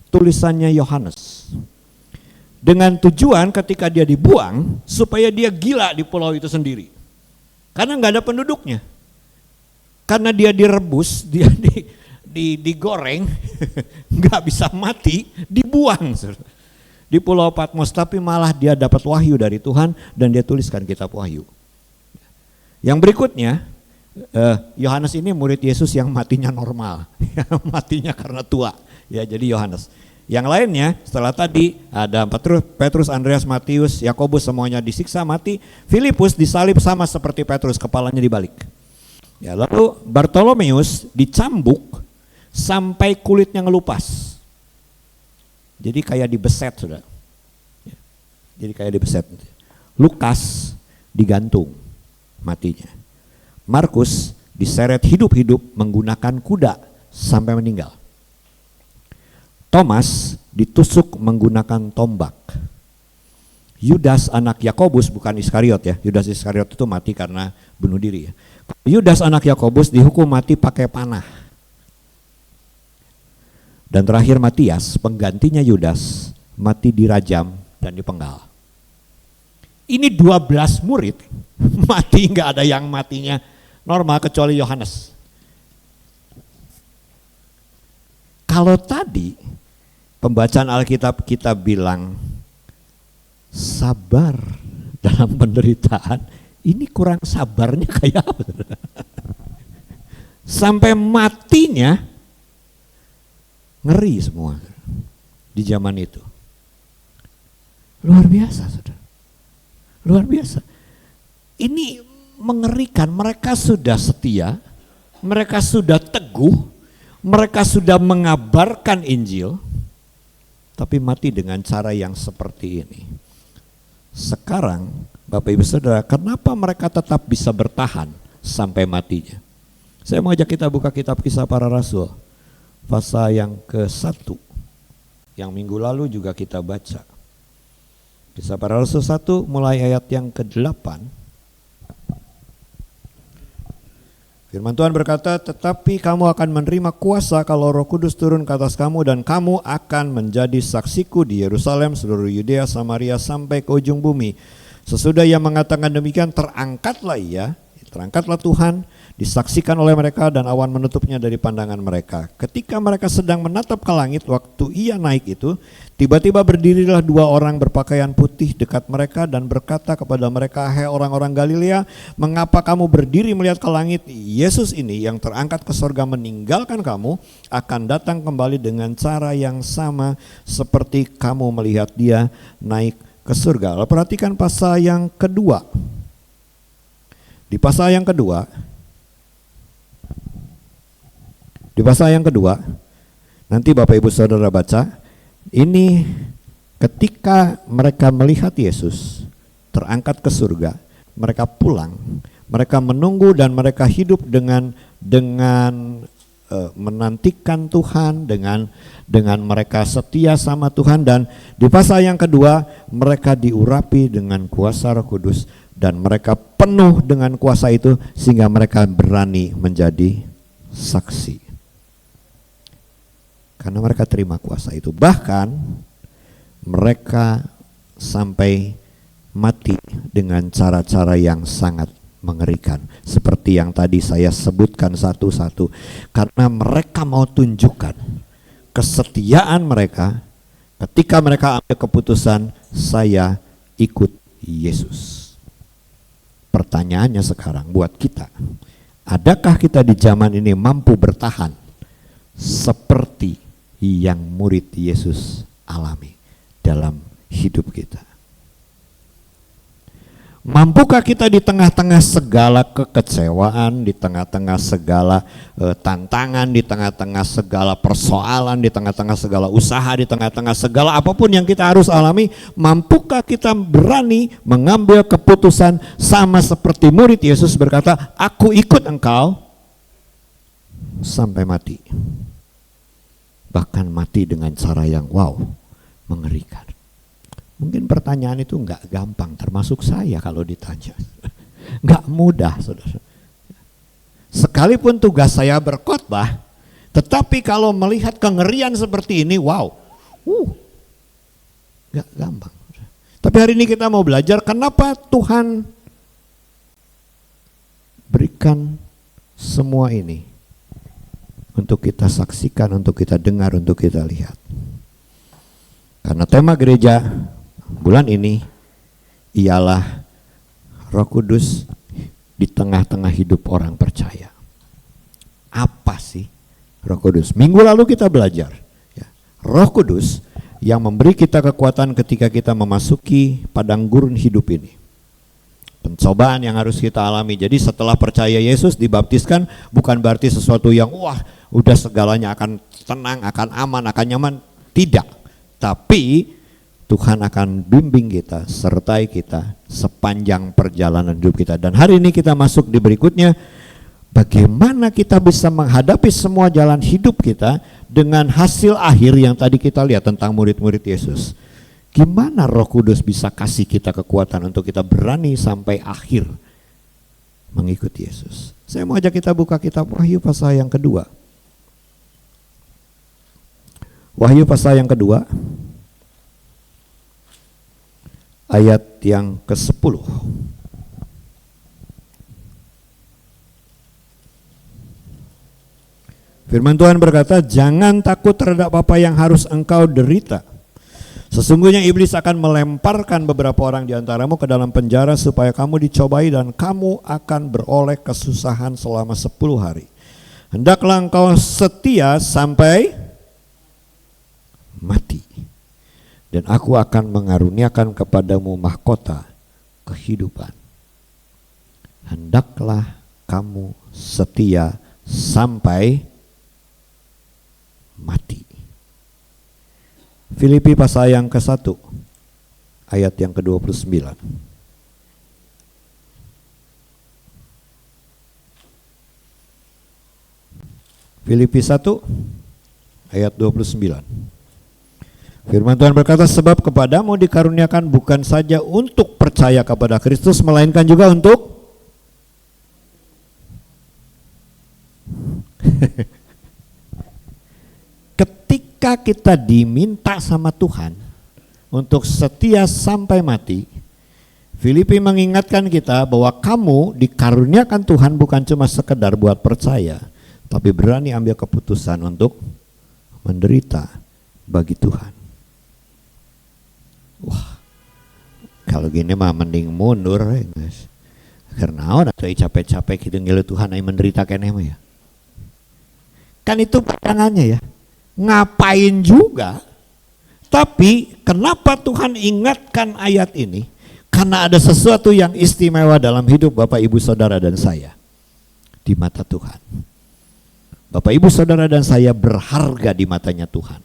tulisannya Yohanes. Dengan tujuan ketika dia dibuang supaya dia gila di pulau itu sendiri. Karena nggak ada penduduknya. Karena dia direbus, dia digoreng, nggak bisa mati, dibuang di Pulau Patmos. Tapi malah dia dapat wahyu dari Tuhan dan dia tuliskan kitab Wahyu. Yang berikutnya, Yohanes ini murid Yesus yang matinya normal, matinya karena tua. Ya, jadi Yohanes. Yang lainnya setelah tadi ada Petrus, Andreas, Matius, Yakobus, semuanya disiksa mati. Filipus disalib sama seperti Petrus, kepalanya dibalik. Ya, lalu Bartolomeus dicambuk sampai kulitnya ngelupas. Jadi kayak dibeset sudah. Ya, jadi kayak dibeset. Lukas digantung matinya. Markus diseret hidup-hidup menggunakan kuda sampai meninggal. Thomas ditusuk menggunakan tombak. Yudas anak Yakobus, bukan Iskariot ya, Yudas Iskariot itu mati karena bunuh diri ya. Yudas anak Yakobus dihukum mati pakai panah. Dan terakhir Matias, penggantinya Yudas, mati dirajam dan dipenggal. Ini 12 murid mati, nggak ada yang matinya normal kecuali Yohanes. Kalau tadi pembacaan Alkitab kita bilang sabar dalam penderitaan, ini kurang sabarnya kayak apa? Sampai matinya ngeri semua di zaman itu. Luar biasa, saudara. Luar biasa. Ini mengerikan, mereka sudah setia, mereka sudah teguh, mereka sudah mengabarkan Injil, tapi mati dengan cara yang seperti ini. Sekarang Bapak Ibu Saudara, kenapa mereka tetap bisa bertahan sampai matinya? Saya mau ajak kita buka kitab Kisah Para Rasul, pasal yang ke-1, yang minggu lalu juga kita baca. Kisah Para Rasul 1 mulai ayat yang ke-8. Firman Tuhan berkata, tetapi kamu akan menerima kuasa kalau Roh Kudus turun ke atas kamu dan kamu akan menjadi saksiku di Yerusalem, seluruh Yudea, Samaria sampai ke ujung bumi. Sesudah ia mengatakan demikian, terangkatlah Tuhan, disaksikan oleh mereka dan awan menutupnya dari pandangan mereka. Ketika mereka sedang menatap ke langit waktu ia naik itu, tiba-tiba berdirilah 2 orang berpakaian putih dekat mereka dan berkata kepada mereka, hai orang-orang Galilea, mengapa kamu berdiri melihat ke langit? Yesus ini yang terangkat ke sorga meninggalkan kamu akan datang kembali dengan cara yang sama seperti kamu melihat dia naik ke surga. Lalu perhatikan pasal yang kedua. Di pasal yang kedua, nanti Bapak Ibu Saudara baca, ini ketika mereka melihat Yesus terangkat ke surga, mereka pulang, mereka menunggu dan mereka hidup dengan menantikan Tuhan, dengan mereka setia sama Tuhan. Dan di pasal yang kedua mereka diurapi dengan kuasa Roh Kudus dan mereka penuh dengan kuasa itu sehingga mereka berani menjadi saksi. Karena mereka terima kuasa itu. Bahkan mereka sampai mati dengan cara-cara yang sangat mengerikan. Seperti yang tadi saya sebutkan satu-satu. Karena mereka mau tunjukkan kesetiaan mereka ketika mereka ambil keputusan, saya ikut Yesus. Pertanyaannya sekarang buat kita, adakah kita di zaman ini mampu bertahan seperti yang murid Yesus alami dalam hidup kita? Mampukah kita di tengah-tengah segala kekecewaan, di tengah-tengah segala tantangan, di tengah-tengah segala persoalan, di tengah-tengah segala usaha, di tengah-tengah segala apapun yang kita harus alami, mampukah kita berani mengambil keputusan sama seperti murid Yesus berkata, aku ikut engkau sampai mati. Bahkan mati dengan cara yang wow, mengerikan. Mungkin pertanyaan itu nggak gampang, termasuk saya kalau ditanya. Nggak mudah, saudara. Sekalipun tugas saya berkhotbah, tetapi kalau melihat kengerian seperti ini, wow, nggak gampang. Tapi hari ini kita mau belajar kenapa Tuhan berikan semua ini untuk kita saksikan, untuk kita dengar, untuk kita lihat. Karena tema gereja bulan ini ialah Roh Kudus di tengah-tengah hidup orang percaya. Apa sih Roh Kudus? Minggu lalu kita belajar ya, Roh Kudus yang memberi kita kekuatan ketika kita memasuki padang gurun hidup ini. Pencobaan yang harus kita alami. Jadi setelah percaya Yesus dibaptiskan bukan berarti sesuatu yang wah udah segalanya akan tenang, akan aman, akan nyaman. Tidak. Tapi Tuhan akan bimbing kita, sertai kita sepanjang perjalanan hidup kita. Dan hari ini kita masuk di berikutnya, bagaimana kita bisa menghadapi semua jalan hidup kita dengan hasil akhir yang tadi kita lihat tentang murid-murid Yesus. Gimana Roh Kudus bisa kasih kita kekuatan untuk kita berani sampai akhir mengikuti Yesus. Saya mau ajak kita buka kitab Wahyu pasal yang kedua. Wahyu pasal yang kedua, ayat yang ke-10. Firman Tuhan berkata, jangan takut terhadap apa yang harus engkau derita. Sesungguhnya iblis akan melemparkan beberapa orang di antaramu ke dalam penjara supaya kamu dicobai dan kamu akan beroleh kesusahan selama 10 hari. Hendaklah engkau setia sampai mati. Dan aku akan mengaruniakan kepadamu mahkota kehidupan. Hendaklah kamu setia sampai mati. Filipi pasal yang ke-1 ayat yang ke-29. Filipi 1 ayat 29. Firman Tuhan berkata, sebab kepadamu dikaruniakan bukan saja untuk percaya kepada Kristus, melainkan juga untuk ketika kita diminta sama Tuhan untuk setia sampai mati. Filipi mengingatkan kita bahwa kamu dikaruniakan Tuhan bukan cuma sekedar buat percaya, tapi berani ambil keputusan untuk menderita bagi Tuhan. Wah, kalau gini mah mending mundur ya guys. Karena orang tuh capek-capek gitu ngilu Tuhan yang menderita kene mah ya. Kan itu pandangannya ya. Ngapain juga? Tapi kenapa Tuhan ingatkan ayat ini? Karena ada sesuatu yang istimewa dalam hidup Bapak Ibu Saudara dan saya di mata Tuhan. Bapak Ibu Saudara dan saya berharga di matanya Tuhan.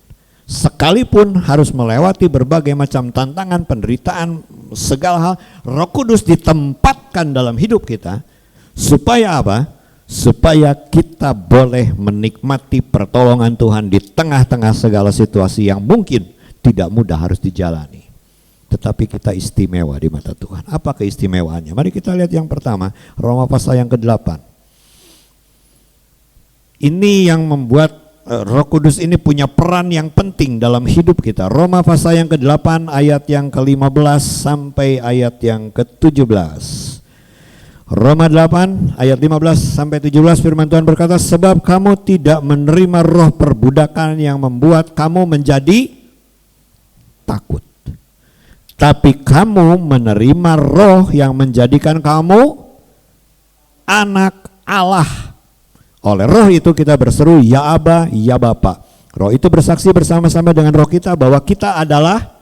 Sekalipun harus melewati berbagai macam tantangan, penderitaan, segala hal, Roh Kudus ditempatkan dalam hidup kita supaya apa? Supaya kita boleh menikmati pertolongan Tuhan di tengah-tengah segala situasi yang mungkin tidak mudah harus dijalani. Tetapi kita istimewa di mata Tuhan. Apa keistimewaannya? Mari kita lihat yang pertama, Roma pasal yang ke-8. Ini yang membuat Roh Kudus ini punya peran yang penting dalam hidup kita. Roma pasal yang ke-8 ayat yang ke-15 sampai ayat yang ke-17. Roma 8 ayat 15 sampai 17 firman Tuhan berkata, sebab kamu tidak menerima roh perbudakan yang membuat kamu menjadi takut. Tapi kamu menerima roh yang menjadikan kamu anak Allah. Oleh roh itu kita berseru, ya Aba, ya Bapa. Roh itu bersaksi bersama-sama dengan roh kita bahwa kita adalah,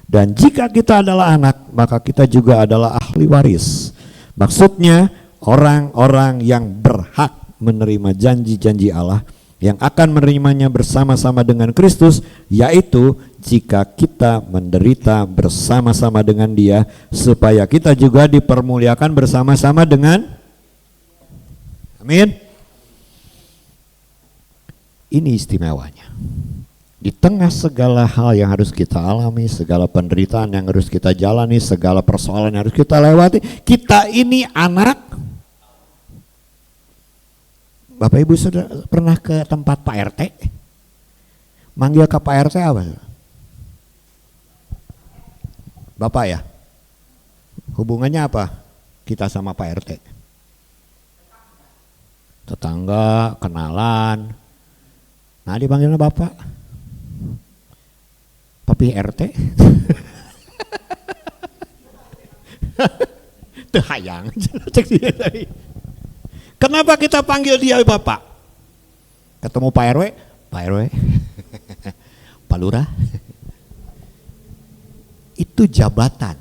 dan jika kita adalah anak, maka kita juga adalah ahli waris. Maksudnya orang-orang yang berhak menerima janji-janji Allah, yang akan menerimanya bersama-sama dengan Kristus, yaitu jika kita menderita bersama-sama dengan Dia, supaya kita juga dipermuliakan bersama-sama dengan, amin. Ini istimewanya. Di tengah segala hal yang harus kita alami, segala penderitaan yang harus kita jalani, segala persoalan yang harus kita lewati, kita ini anak. Bapak Ibu sudah pernah ke tempat Pak RT? Manggil ke Pak RT apa? Bapak ya? Hubungannya apa kita sama Pak RT? Tetangga, kenalan. Nah dipanggilnya Bapak. Papi RT. Tuh hayang. Kenapa kita panggil dia Bapak? Ketemu Pak RW, Pak RW, Pak Lurah. Itu jabatan.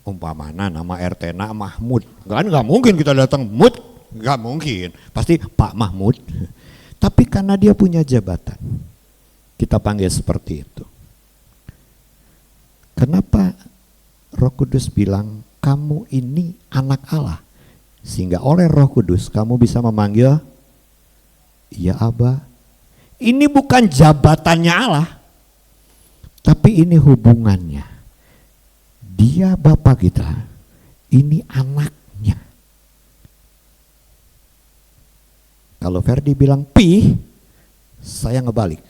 Umpamana nama RT na Mahmud, kan nggak mungkin kita datang Mud, nggak mungkin, pasti Pak Mahmud. Tapi karena dia punya jabatan, kita panggil seperti itu. Kenapa Roh Kudus bilang kamu ini anak Allah, sehingga oleh Roh Kudus kamu bisa memanggil ya Aba. Ini bukan jabatannya Allah, tapi ini hubungannya. Dia Bapak kita, ini anaknya. Kalau Ferdi bilang pi, saya ngebalik.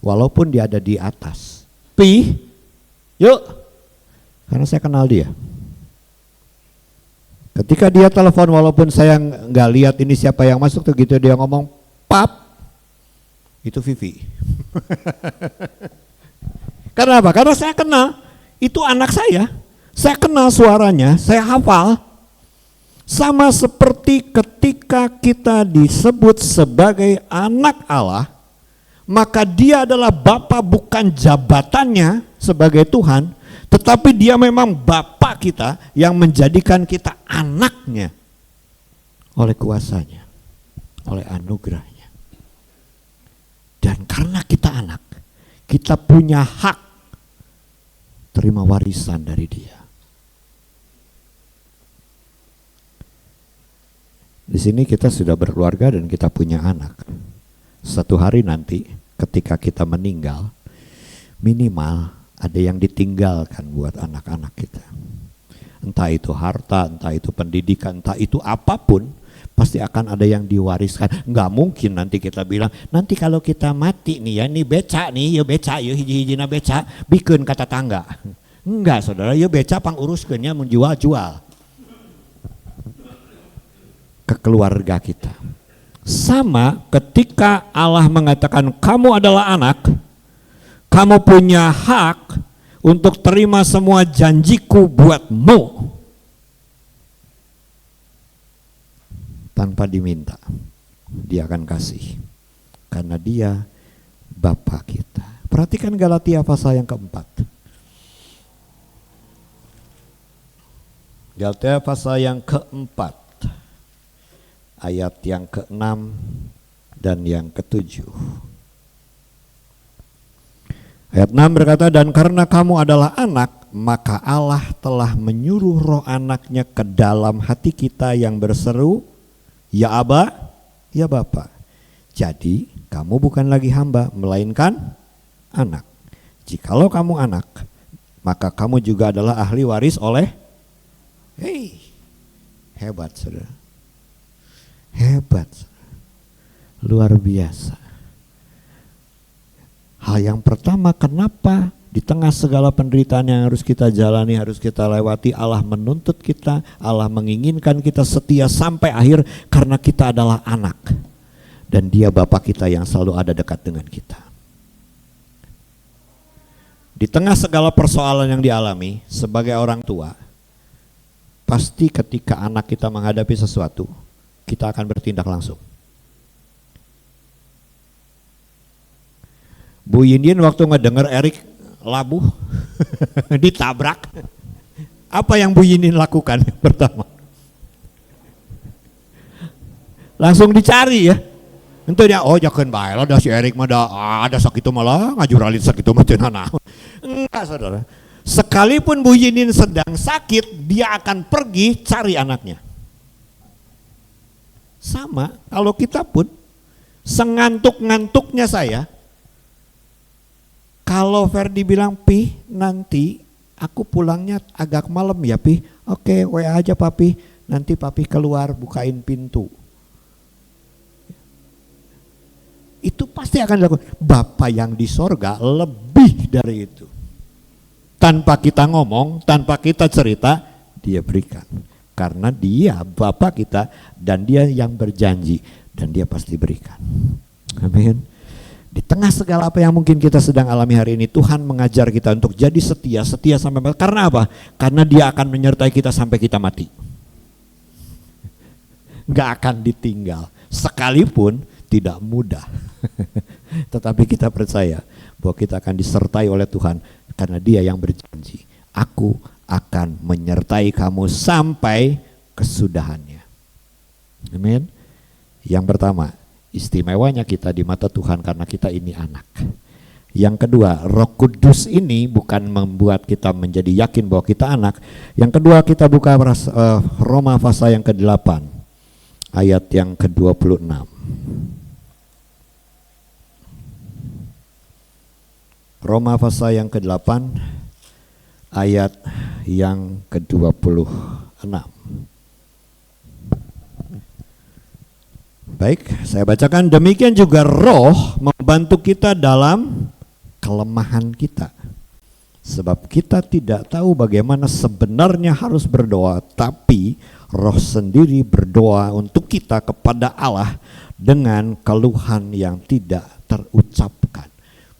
Walaupun dia ada di atas. Pi, yuk. Karena saya kenal dia. Ketika dia telepon walaupun saya nggak lihat ini siapa yang masuk tuh gitu, dia ngomong pap, itu Vivi. Karena apa? Karena saya kenal. Itu anak saya kenal suaranya, saya hafal. Sama seperti ketika kita disebut sebagai anak Allah, maka dia adalah Bapa bukan jabatannya sebagai Tuhan, tetapi dia memang Bapa kita yang menjadikan kita anaknya oleh kuasanya, oleh anugerahnya. Dan karena kita anak, kita punya hak terima warisan dari dia. Di sini kita sudah berkeluarga dan kita punya anak. Suatu hari nanti ketika kita meninggal, minimal ada yang ditinggalkan buat anak-anak kita. Entah itu harta, entah itu pendidikan, entah itu apapun, pasti akan ada yang diwariskan. Nggak mungkin nanti kita bilang, nanti kalau kita mati nih ya, ini beca nih, ya beca, ya hiji-hijina beca, bikin kata tangga. Enggak saudara, ya beca pang uruskannya menjual-jual ke keluarga kita. Sama ketika Allah mengatakan kamu adalah anak, kamu punya hak untuk terima semua janjiku buatmu. Tanpa diminta, dia akan kasih. Karena dia Bapa kita. Perhatikan Galatia pasal yang keempat. Galatia pasal yang keempat. Ayat yang ke-6 dan yang ke-7. Ayat 6 berkata, dan karena kamu adalah anak, maka Allah telah menyuruh roh anaknya ke dalam hati kita yang berseru, ya Aba, ya Bapa. Jadi kamu bukan lagi hamba, melainkan anak. Jikalau kamu anak, maka kamu juga adalah ahli waris oleh, hebat saudara. Hebat, luar biasa. Hal yang pertama, kenapa di tengah segala penderitaan yang harus kita jalani, harus kita lewati, Allah menuntut kita, Allah menginginkan kita setia sampai akhir karena kita adalah anak. Dan dia Bapa kita yang selalu ada dekat dengan kita. Di tengah segala persoalan yang dialami sebagai orang tua, pasti ketika anak kita menghadapi sesuatu, kita akan bertindak langsung. Bu Yindin waktu ngedenger Erik labuh ditabrak, apa yang Bu Yindin lakukan pertama? Langsung dicari ya. Itu dia, oh jangan bae lah, si Erik mah ada sakitu malah ngajuralit sakitu mah teu naon. Enggak saudara. Sekalipun Bu Yindin sedang sakit, dia akan pergi cari anaknya. Sama, kalau kita pun sengantuk-ngantuknya saya, kalau Ferdi bilang, Pi nanti aku pulangnya agak malam ya Pi, oke WA aja Papi, nanti Papi keluar bukain pintu. Itu pasti akan dilakukan. Bapa yang di sorga lebih dari itu. Tanpa kita ngomong, tanpa kita cerita, dia berikan. Karena dia Bapa kita dan dia yang berjanji dan dia pasti berikan. Amin. Di tengah segala apa yang mungkin kita sedang alami hari ini, Tuhan mengajar kita untuk jadi setia sampai mati. Karena apa? Karena dia akan menyertai kita sampai kita mati. Gak akan ditinggal, sekalipun tidak mudah. Tetapi kita percaya bahwa kita akan disertai oleh Tuhan karena dia yang berjanji, aku akan menyertai kamu sampai kesudahannya. Amin. Yang pertama, istimewanya kita di mata Tuhan karena kita ini anak. Yang kedua, Roh Kudus ini bukan membuat kita menjadi yakin bahwa kita anak. Yang kedua, kita buka Roma pasal yang ke-8 ayat yang ke-26. Roma pasal yang ke-8 ayat yang ke-26. Baik, saya bacakan. Demikian juga Roh membantu kita dalam kelemahan kita. Sebab kita tidak tahu bagaimana sebenarnya harus berdoa, tapi Roh sendiri berdoa untuk kita kepada Allah dengan keluhan yang tidak terucapkan.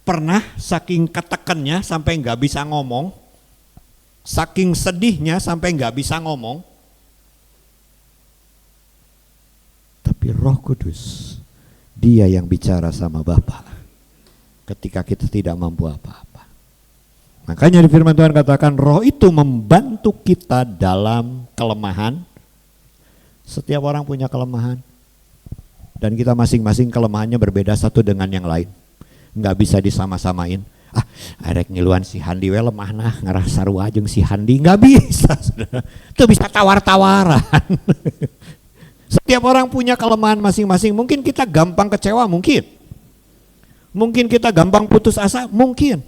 Pernah saking ketekannya sampai nggak bisa ngomong, saking sedihnya sampai nggak bisa ngomong, tapi Roh Kudus, dia yang bicara sama Bapa ketika kita tidak mampu apa-apa. Makanya di firman Tuhan katakan Roh itu membantu kita dalam kelemahan. Setiap orang punya kelemahan dan kita masing-masing kelemahannya berbeda satu dengan yang lain. Nggak bisa disama-samain. Arek ngiluan si Handi we lemah nah ngerasa ruajeng si Handi, nggak bisa. Itu bisa tawar-tawaran. Setiap orang punya kelemahan masing-masing. Mungkin kita gampang kecewa, mungkin kita gampang putus asa, mungkin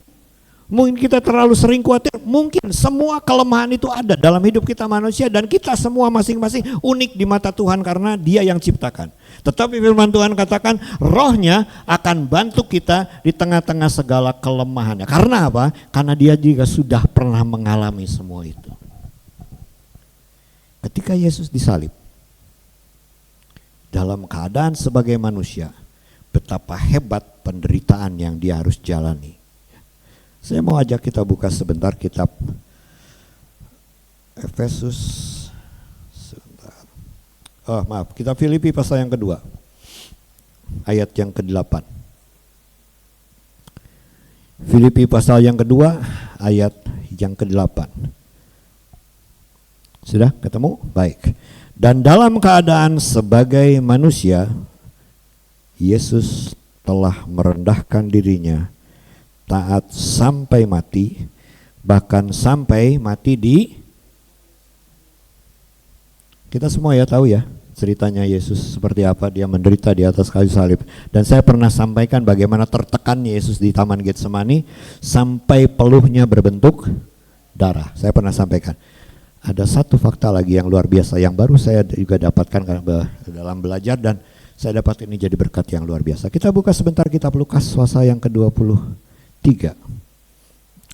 kita terlalu sering khawatir, mungkin. Semua kelemahan itu ada dalam hidup kita manusia dan kita semua masing-masing unik di mata Tuhan karena dia yang ciptakan. Tetapi firman Tuhan katakan Rohnya akan bantu kita di tengah-tengah segala kelemahannya. Karena apa? Karena dia juga sudah pernah mengalami semua itu. Ketika Yesus disalib dalam keadaan sebagai manusia, betapa hebat penderitaan yang dia harus jalani. Saya mau ajak kita buka sebentar kitab Efesus. Kitab Filipi pasal yang kedua, ayat yang ke-8. Filipi pasal yang kedua, ayat yang ke-8. Sudah ketemu? Baik. Dan dalam keadaan sebagai manusia, Yesus telah merendahkan dirinya, taat sampai mati, bahkan sampai mati di... Kita semua ya tahu ya ceritanya Yesus seperti apa dia menderita di atas kayu salib. Dan saya pernah sampaikan bagaimana tertekannya Yesus di Taman Getsemani sampai peluhnya berbentuk darah. Saya pernah sampaikan. Ada satu fakta lagi yang luar biasa yang baru saya juga dapatkan dalam belajar dan saya dapat ini jadi berkat yang luar biasa. Kita buka sebentar kitab Lukas pasal yang ke-23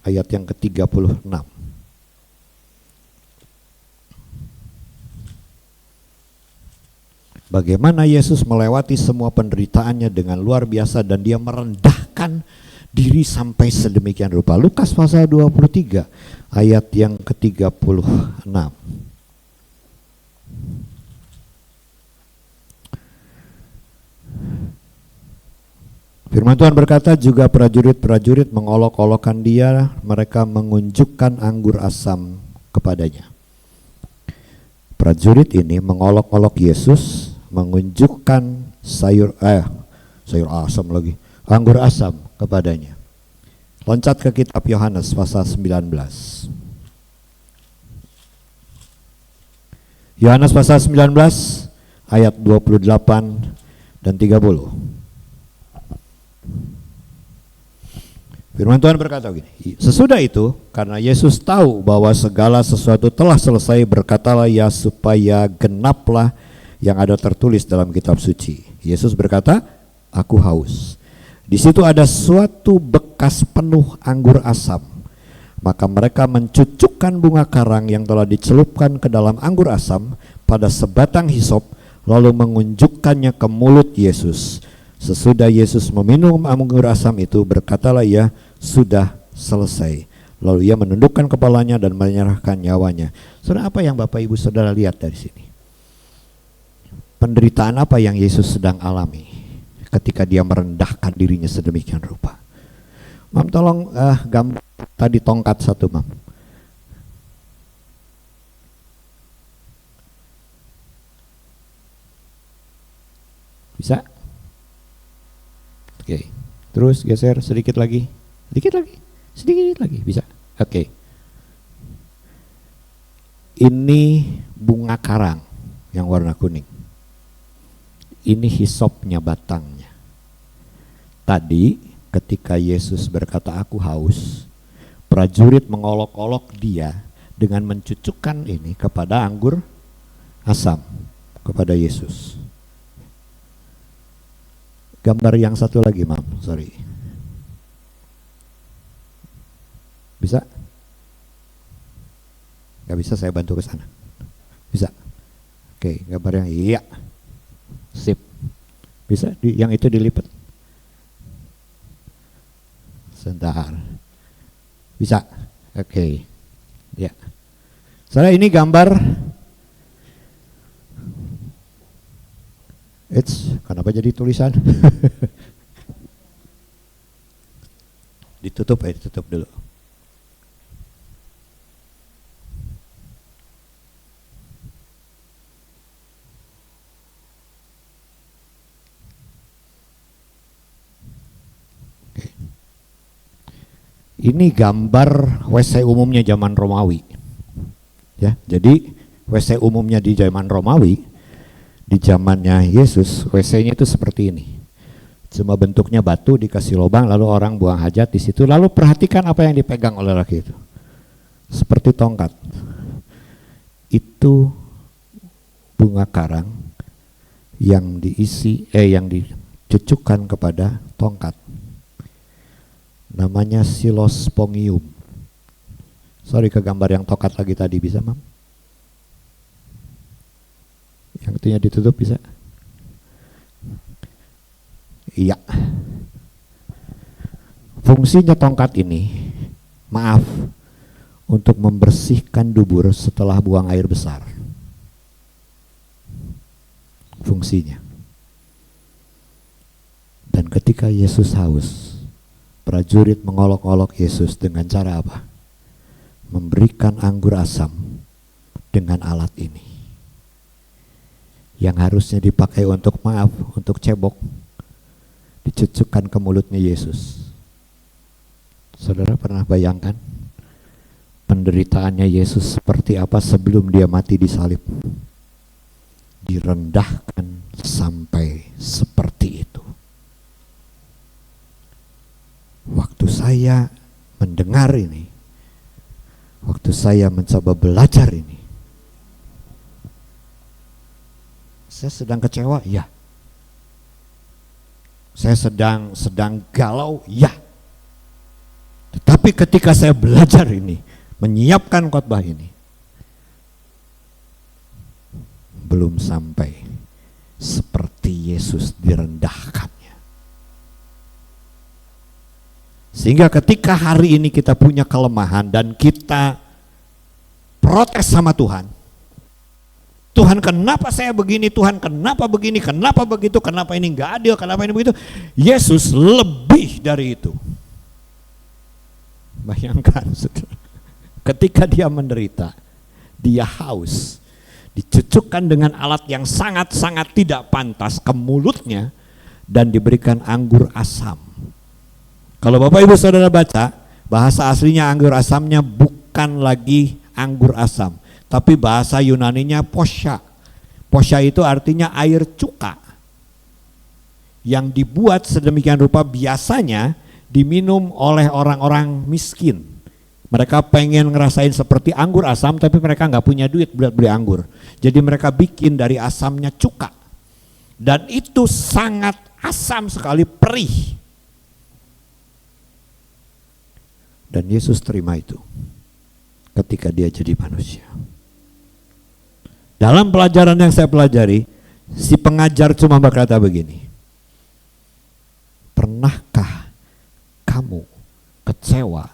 ayat yang ke-36. Bagaimana Yesus melewati semua penderitaannya dengan luar biasa dan dia merendahkan diri sampai sedemikian rupa. Lukas pasal 23 ayat yang ke-36. Firman Tuhan berkata, juga prajurit-prajurit mengolok-olokkan dia, mereka mengunjukkan anggur asam kepadanya. Prajurit ini mengolok-olok Yesus, mengunjukkan anggur asam kepadanya. Loncat ke kitab Yohanes pasal 19. Yohanes pasal 19 ayat 28 dan 30. Firman Tuhan berkata begini, sesudah itu karena Yesus tahu bahwa segala sesuatu telah selesai, berkatalah ia supaya genaplah yang ada tertulis dalam kitab suci. Yesus berkata, aku haus. Di situ ada suatu bekas penuh anggur asam. Maka mereka mencucukkan bunga karang yang telah dicelupkan ke dalam anggur asam pada sebatang hisop, lalu mengunjukkannya ke mulut Yesus. Sesudah Yesus meminum anggur asam itu, berkatalah ia, sudah selesai. Lalu ia menundukkan kepalanya dan menyerahkan nyawanya. Saudara, apa yang Bapak Ibu Saudara lihat dari sini? Penderitaan apa yang Yesus sedang alami ketika dia merendahkan dirinya sedemikian rupa? Mam, tolong gambar tadi tongkat satu, Mam. Bisa? Oke. Terus geser sedikit lagi. Sedikit lagi, bisa. Oke. Ini bunga karang yang warna kuning. Ini hisopnya, batangnya. Tadi ketika Yesus berkata aku haus, prajurit mengolok-olok dia dengan mencucukkan ini kepada anggur asam kepada Yesus. Gambar yang satu lagi, Mam, sorry. Bisa? Gak bisa, saya bantu ke sana. Bisa? Oke, gambar yang iya. Sip. Bisa? Yang itu dilipat. Sebentar. Bisa? Oke. Ya. Soalnya ini gambar. Kenapa jadi tulisan? Ditutup dulu. Ini gambar WC umumnya zaman Romawi. Ya, jadi WC umumnya di zaman Romawi, di zamannya Yesus, WC-nya itu seperti ini. Cuma bentuknya batu dikasih lubang, lalu orang buang hajat di situ. Lalu perhatikan apa yang dipegang oleh laki itu. Seperti tongkat. Itu bunga karang yang yang dicucukkan kepada tongkat. Namanya silospongium. Sorry, ke gambar yang tokat lagi tadi, bisa, Mam? Yang itunya ditutup, bisa? Iya. Fungsinya tongkat ini, maaf, untuk membersihkan dubur setelah buang air besar. Fungsinya. Dan ketika Yesus haus, prajurit mengolok-olok Yesus dengan cara apa? Memberikan anggur asam dengan alat ini. Yang harusnya dipakai untuk maaf, untuk cebok, dicucukkan ke mulutnya Yesus. Saudara pernah bayangkan penderitaannya Yesus seperti apa sebelum dia mati di salib? Direndahkan sampai seperti itu. Waktu saya mendengar ini, waktu saya mencoba belajar ini, saya sedang kecewa, ya. Saya sedang galau, ya. Tetapi ketika saya belajar ini, menyiapkan khotbah ini, belum sampai seperti Yesus direndahkannya. Sehingga ketika hari ini kita punya kelemahan dan kita protes sama Tuhan, Tuhan kenapa saya begini, Tuhan kenapa begini, kenapa begitu, kenapa ini enggak adil, kenapa ini begitu. Yesus lebih dari itu. Bayangkan, ketika dia menderita, dia haus, dicucukkan dengan alat yang sangat-sangat tidak pantas ke mulutnya dan diberikan anggur asam. Kalau Bapak Ibu Saudara baca, bahasa aslinya anggur asamnya bukan lagi anggur asam, tapi bahasa Yunaninya posya. Posya itu artinya air cuka yang dibuat sedemikian rupa, biasanya diminum oleh orang-orang miskin. Mereka pengen ngerasain seperti anggur asam, tapi mereka nggak punya duit buat beli anggur. Jadi mereka bikin dari asamnya cuka. Dan itu sangat asam sekali, perih. Dan Yesus terima itu ketika dia jadi manusia. Dalam pelajaran yang saya pelajari, si pengajar cuma berkata begini, pernahkah kamu kecewa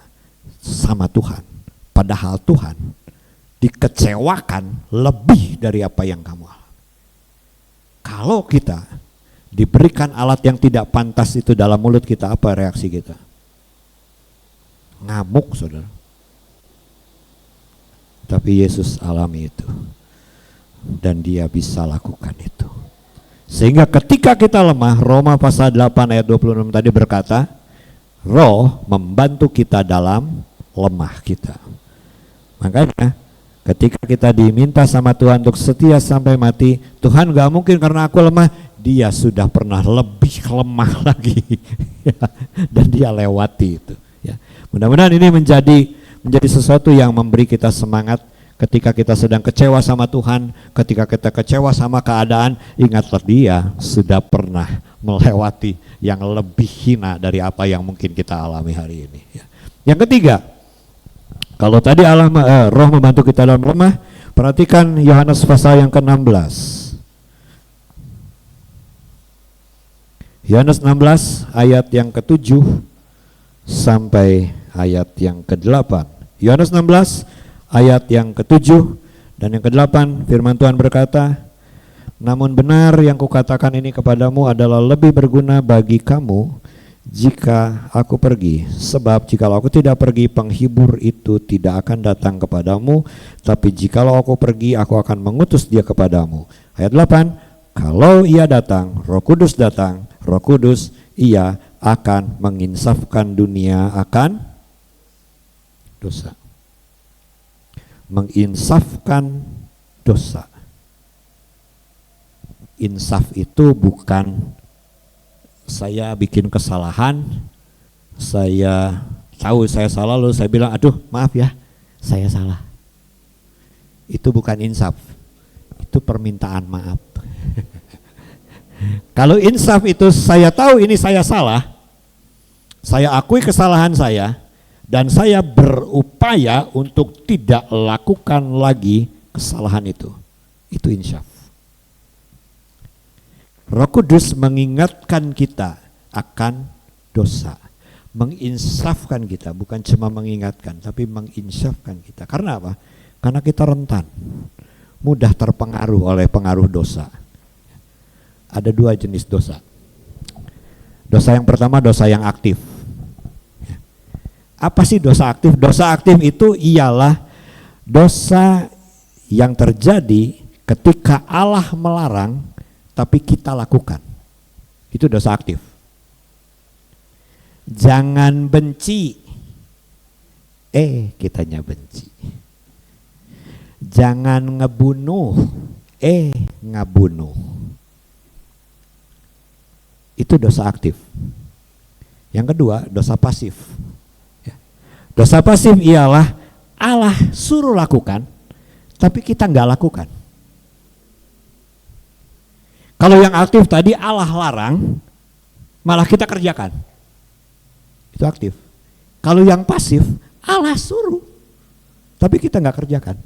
sama Tuhan, padahal Tuhan dikecewakan lebih dari apa yang kamu alami? Kalau kita diberikan alat yang tidak pantas itu dalam mulut kita, apa reaksi kita? Ngamuk, saudara. Tapi Yesus alami itu, dan dia bisa lakukan itu. Sehingga ketika kita lemah, Roma pasal 8 ayat 26 tadi berkata, Roh membantu kita dalam lemah kita. Makanya ketika kita diminta sama Tuhan untuk setia sampai mati, Tuhan gak mungkin karena aku lemah, dia sudah pernah lebih lemah lagi. Dan dia lewati itu. Ya. Mudah-mudahan ini menjadi sesuatu yang memberi kita semangat. Ketika kita sedang kecewa sama Tuhan, ketika kita kecewa sama keadaan, ingatlah dia sudah pernah melewati yang lebih hina dari apa yang mungkin kita alami hari ini. Yang ketiga, kalau tadi Roh membantu kita dalam lemah, perhatikan Yohanes pasal yang ke-16. Yohanes 16 ayat yang ke-7 sampai ayat yang ke-8. Yohanes 16 ayat yang ke-7 dan yang ke-8, firman Tuhan berkata, namun benar yang kukatakan ini kepadamu adalah lebih berguna bagi kamu jika aku pergi. Sebab jikalau aku tidak pergi, penghibur itu tidak akan datang kepadamu, tapi jikalau aku pergi, aku akan mengutus dia kepadamu. Ayat 8, kalau ia datang, Roh Kudus datang, Roh Kudus ia akan menginsafkan dunia akan dosa. Menginsafkan dosa. Insaf itu bukan saya bikin kesalahan, saya tahu saya salah lalu saya bilang aduh maaf ya saya salah. Itu bukan insaf, itu permintaan maaf. Kalau insaf itu saya tahu ini saya salah, saya akui kesalahan saya, dan saya berupaya untuk tidak lakukan lagi kesalahan itu. Itu insaf. Roh Kudus mengingatkan kita akan dosa, menginsafkan kita, bukan cuma mengingatkan, tapi menginsafkan kita. Karena apa? Karena kita rentan, mudah terpengaruh oleh pengaruh dosa. Ada dua jenis dosa. Dosa yang pertama dosa yang aktif. Apa sih dosa aktif? Dosa aktif itu ialah dosa yang terjadi ketika Allah melarang tapi kita lakukan. Itu dosa aktif. Jangan benci, kitanya benci. Jangan ngebunuh, ngabunuh. Itu dosa aktif. Yang kedua, dosa pasif. Dosa pasif ialah Allah suruh lakukan, tapi kita nggak lakukan. Kalau yang aktif tadi Allah larang, malah kita kerjakan. Itu aktif. Kalau yang pasif, Allah suruh, tapi kita nggak kerjakan.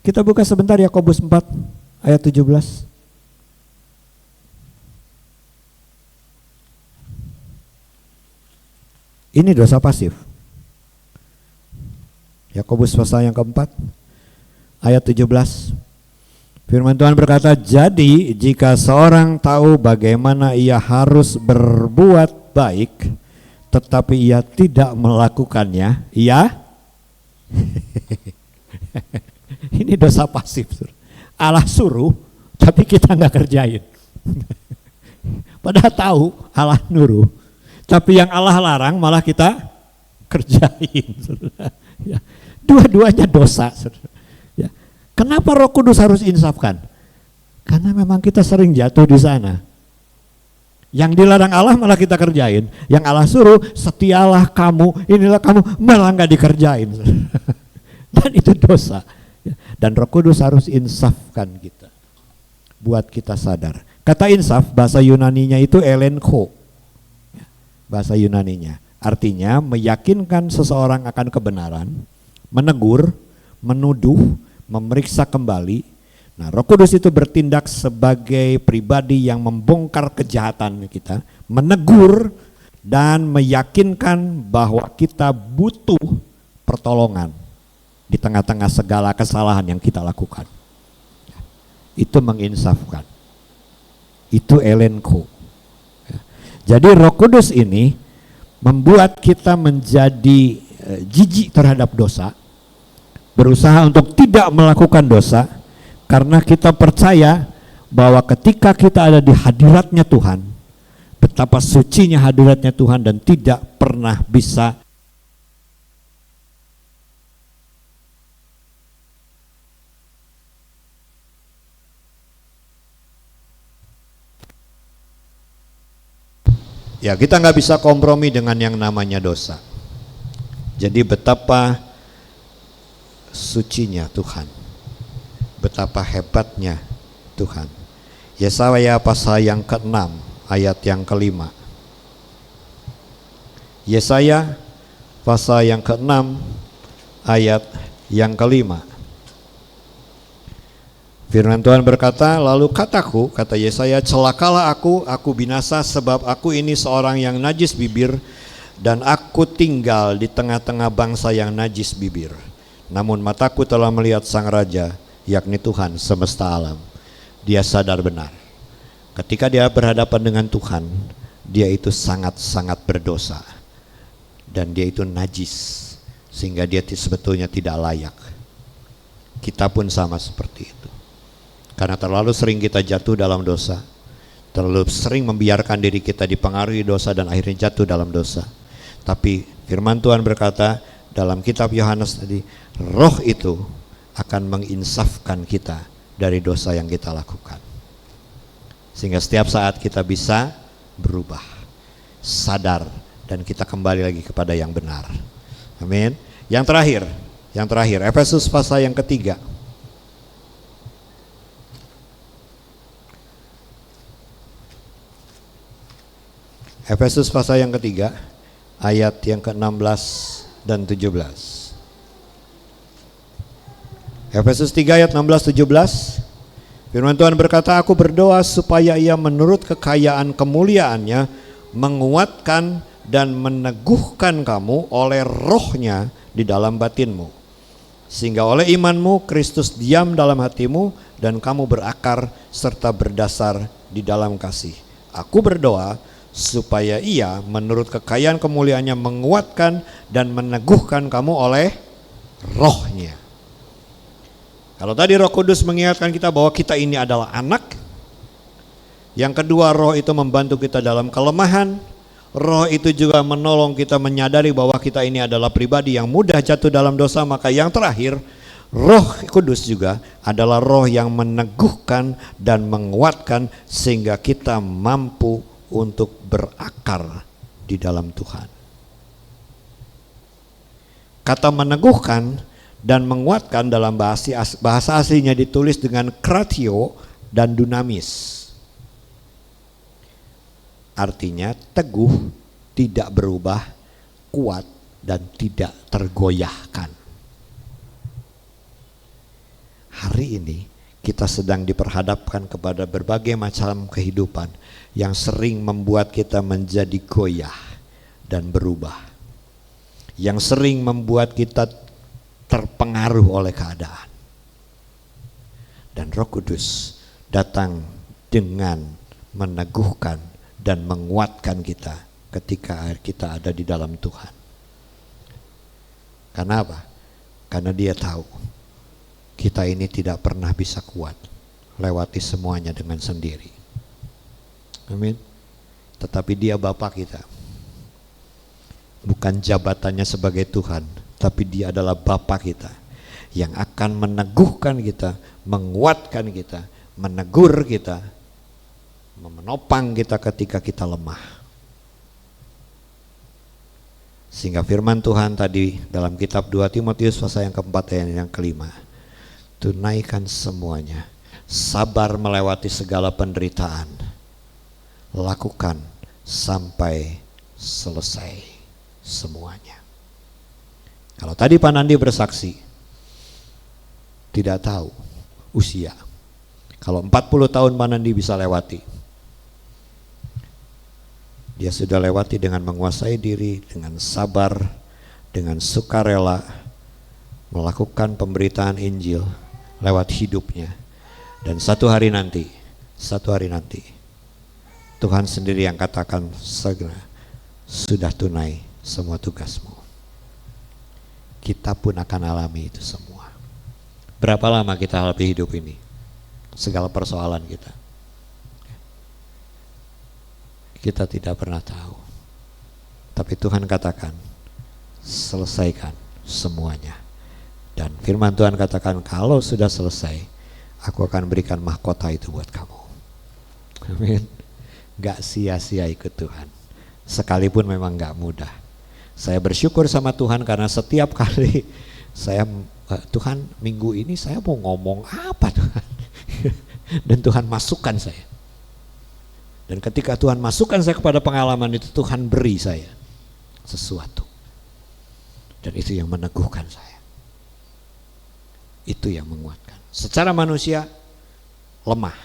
Kita buka sebentar Yakobus 4 ayat 17. Ini dosa pasif. Yakobus pasal yang keempat ayat 17. Firman Tuhan berkata, jadi jika seorang tahu bagaimana ia harus berbuat baik, tetapi ia tidak melakukannya, ia ini dosa pasif. Allah suruh, tapi kita nggak kerjain. Padahal tahu Allah nyuruh, tapi yang Allah larang malah kita kerjain. Dua-duanya dosa. Kenapa Roh Kudus harus insafkan? Karena memang kita sering jatuh di sana. Yang dilarang Allah malah kita kerjain. Yang Allah suruh, setialah kamu, inilah kamu, malah nggak dikerjain. Dan itu dosa. Dan Roh Kudus harus insafkan kita, buat kita sadar. Kata insaf bahasa Yunaninya itu elenko, bahasa Yunaninya. Artinya meyakinkan seseorang akan kebenaran, menegur, menuduh, memeriksa kembali. Nah, Roh Kudus itu bertindak sebagai pribadi yang membongkar kejahatan kita, menegur dan meyakinkan bahwa kita butuh pertolongan di tengah-tengah segala kesalahan yang kita lakukan. Itu menginsafkan. Itu elenko. Jadi Roh Kudus ini membuat kita menjadi jijik terhadap dosa, berusaha untuk tidak melakukan dosa, karena kita percaya bahwa ketika kita ada di hadiratnya Tuhan, betapa sucinya hadiratnya Tuhan dan tidak pernah bisa ya, kita nggak bisa kompromi dengan yang namanya dosa. Jadi betapa sucinya Tuhan, betapa hebatnya Tuhan. Yesaya pasal yang ke-6 ayat yang ke-5. Yesaya pasal yang ke-6 ayat yang ke-5. Firman Tuhan berkata, lalu kataku, kata Yesaya, celakalah aku binasa sebab aku ini seorang yang najis bibir dan aku tinggal di tengah-tengah bangsa yang najis bibir. Namun mataku telah melihat Sang Raja, yakni Tuhan semesta alam. Dia sadar benar, ketika dia berhadapan dengan Tuhan, dia itu sangat-sangat berdosa dan dia itu najis, sehingga dia sebetulnya tidak layak. Kita pun sama seperti itu, karena terlalu sering kita jatuh dalam dosa, terlalu sering membiarkan diri kita dipengaruhi dosa dan akhirnya jatuh dalam dosa. Tapi firman Tuhan berkata dalam kitab Yohanes tadi, Roh itu akan menginsafkan kita dari dosa yang kita lakukan, sehingga setiap saat kita bisa berubah, sadar, dan kita kembali lagi kepada yang benar. Amin. Yang terakhir, Efesus pasal yang ketiga. Efesus pasal yang ketiga, ayat yang ke-16 dan 17. Efesus 3 ayat 16-17. Firman Tuhan berkata, aku berdoa supaya ia menurut kekayaan kemuliaannya menguatkan dan meneguhkan kamu oleh Roh-Nya di dalam batinmu, sehingga oleh imanmu Kristus diam dalam hatimu dan kamu berakar serta berdasar di dalam kasih. Aku berdoa supaya ia menurut kekayaan kemuliaannya menguatkan dan meneguhkan kamu oleh Roh-Nya. Kalau tadi Roh Kudus mengingatkan kita bahwa kita ini adalah anak. Yang kedua, Roh itu membantu kita dalam kelemahan. Roh itu juga menolong kita menyadari bahwa kita ini adalah pribadi yang mudah jatuh dalam dosa. Maka yang terakhir, Roh Kudus juga adalah Roh yang meneguhkan dan menguatkan sehingga kita mampu untuk berakar di dalam Tuhan. Kata meneguhkan dan menguatkan dalam bahasa aslinya ditulis dengan kratio dan dunamis. Artinya teguh, tidak berubah, kuat dan tidak tergoyahkan. Hari ini kita sedang diperhadapkan kepada berbagai macam kehidupan yang sering membuat kita menjadi goyah dan berubah, yang sering membuat kita terpengaruh oleh keadaan. Dan Roh Kudus datang dengan meneguhkan dan menguatkan kita ketika kita ada di dalam Tuhan. Karena apa? Karena dia tahu kita ini tidak pernah bisa kuat lewati semuanya dengan sendiri. Amin. Tetapi dia Bapa kita. Bukan jabatannya sebagai Tuhan, tapi dia adalah Bapa kita yang akan meneguhkan kita, menguatkan kita, menegur kita, menopang kita ketika kita lemah. Sehingga firman Tuhan tadi dalam kitab 2 Timotius pasal yang keempat ayat yang kelima, tunaikan semuanya, sabar melewati segala penderitaan, lakukan sampai selesai semuanya. Kalau tadi Pak Nandi bersaksi, tidak tahu usia. Kalau 40 tahun Pak Nandi bisa lewati, dia sudah lewati dengan menguasai diri, dengan sabar, dengan sukarela, melakukan pemberitaan Injil lewat hidupnya. Dan satu hari nanti, Tuhan sendiri yang katakan segera, sudah tunai semua tugasmu. Kita pun akan alami itu semua. Berapa lama kita hadapi hidup ini? Segala persoalan kita tidak pernah tahu. Tapi Tuhan katakan, selesaikan semuanya. Dan firman Tuhan katakan, kalau sudah selesai, aku akan berikan mahkota itu buat kamu. Amin. Gak sia-sia ikut Tuhan. Sekalipun memang gak mudah. Saya bersyukur sama Tuhan karena setiap kali saya, Tuhan minggu ini saya mau ngomong apa Tuhan? Dan Tuhan masukkan saya. Dan ketika Tuhan masukkan saya kepada pengalaman itu, Tuhan beri saya sesuatu. Dan itu yang meneguhkan saya. Itu yang menguatkan. Secara manusia lemah,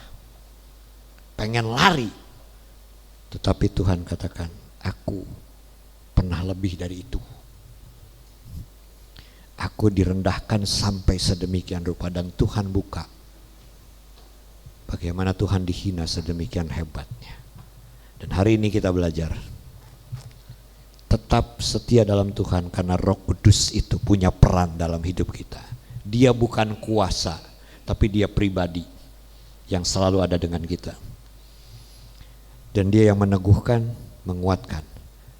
pengen lari. Tetapi Tuhan katakan, aku pernah lebih dari itu. Aku direndahkan sampai sedemikian rupa dan Tuhan buka. Bagaimana Tuhan dihina sedemikian hebatnya. Dan hari ini kita belajar tetap setia dalam Tuhan karena Roh Kudus itu punya peran dalam hidup kita. Dia bukan kuasa, tapi dia pribadi yang selalu ada dengan kita. Dan dia yang meneguhkan, menguatkan,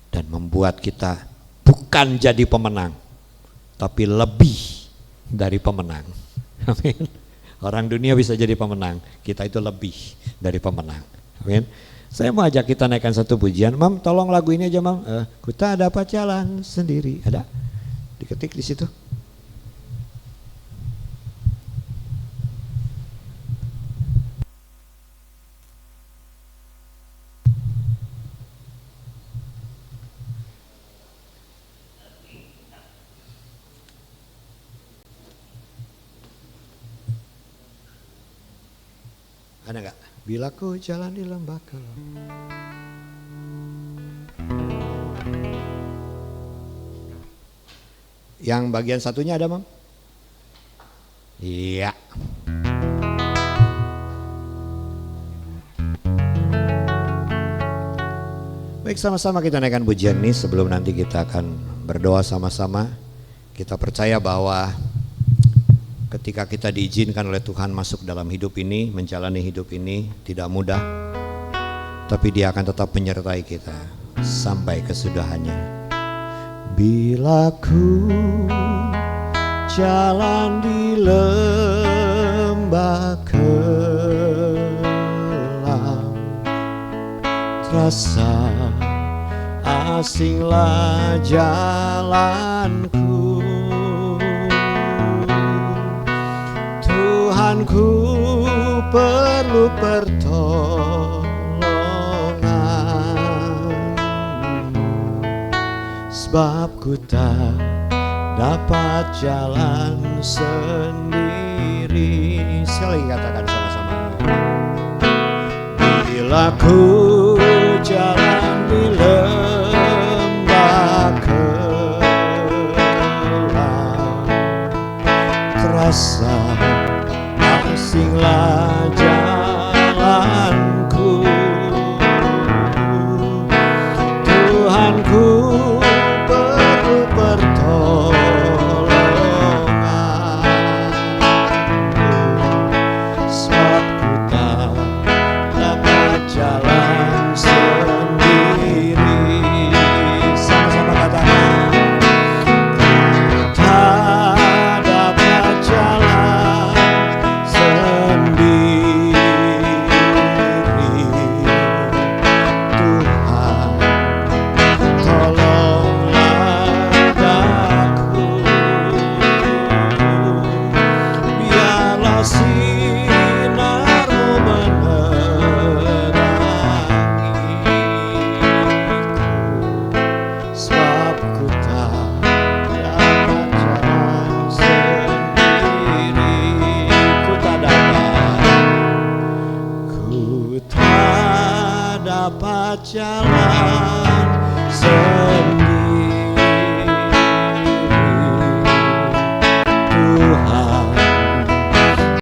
dan membuat kita bukan jadi pemenang, tapi lebih dari pemenang. Amin. Orang dunia bisa jadi pemenang, kita itu lebih dari pemenang. Amin. Saya mau ajak kita naikkan satu pujian. Mam, tolong lagu ini aja Mam. Ku tak dapat jalan sendiri. Ada? Diketik di situ. Ada enggak? Bila ku jalan di lembah gelap. Yang bagian satunya ada, Mam? Iya. Baik, sama-sama kita naikkan pujian ini sebelum nanti kita akan berdoa sama-sama. Kita percaya bahwa ketika kita diizinkan oleh Tuhan masuk dalam hidup ini, menjalani hidup ini tidak mudah, tapi Dia akan tetap menyertai kita sampai kesudahannya. Bila ku jalan di lembah gelap, terasa asinglah jalanku. Tuhanku perlu pertolongan, sebab ku tak dapat jalan sendiri. Sekali katakan sama-sama. Bila ku jalan di lembah gelap, terasa asinglah jalanku. Tuhanku perlu pertolongan, sebab ku tak dapat jalan sendiri. Sama-sama katakan, tak dapat jalan sendiri. dapat jalan sendiri. Tuhan,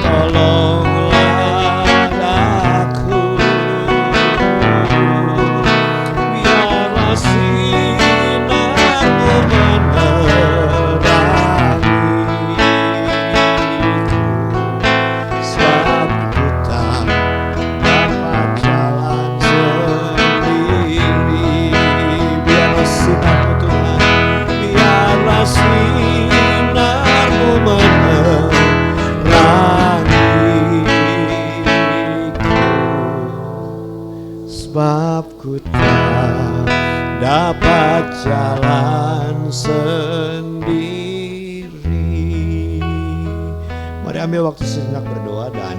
tolonglah aku, biarlah sinarmu menerangiku, sebab ku tak dapat jalan sendiri. Biarlah sinarmu Tuhan, biarlah sinarmu menerangiku, sebab ku tak dapat jalan sendiri. Mari ambil waktu sejenak berdoa, dan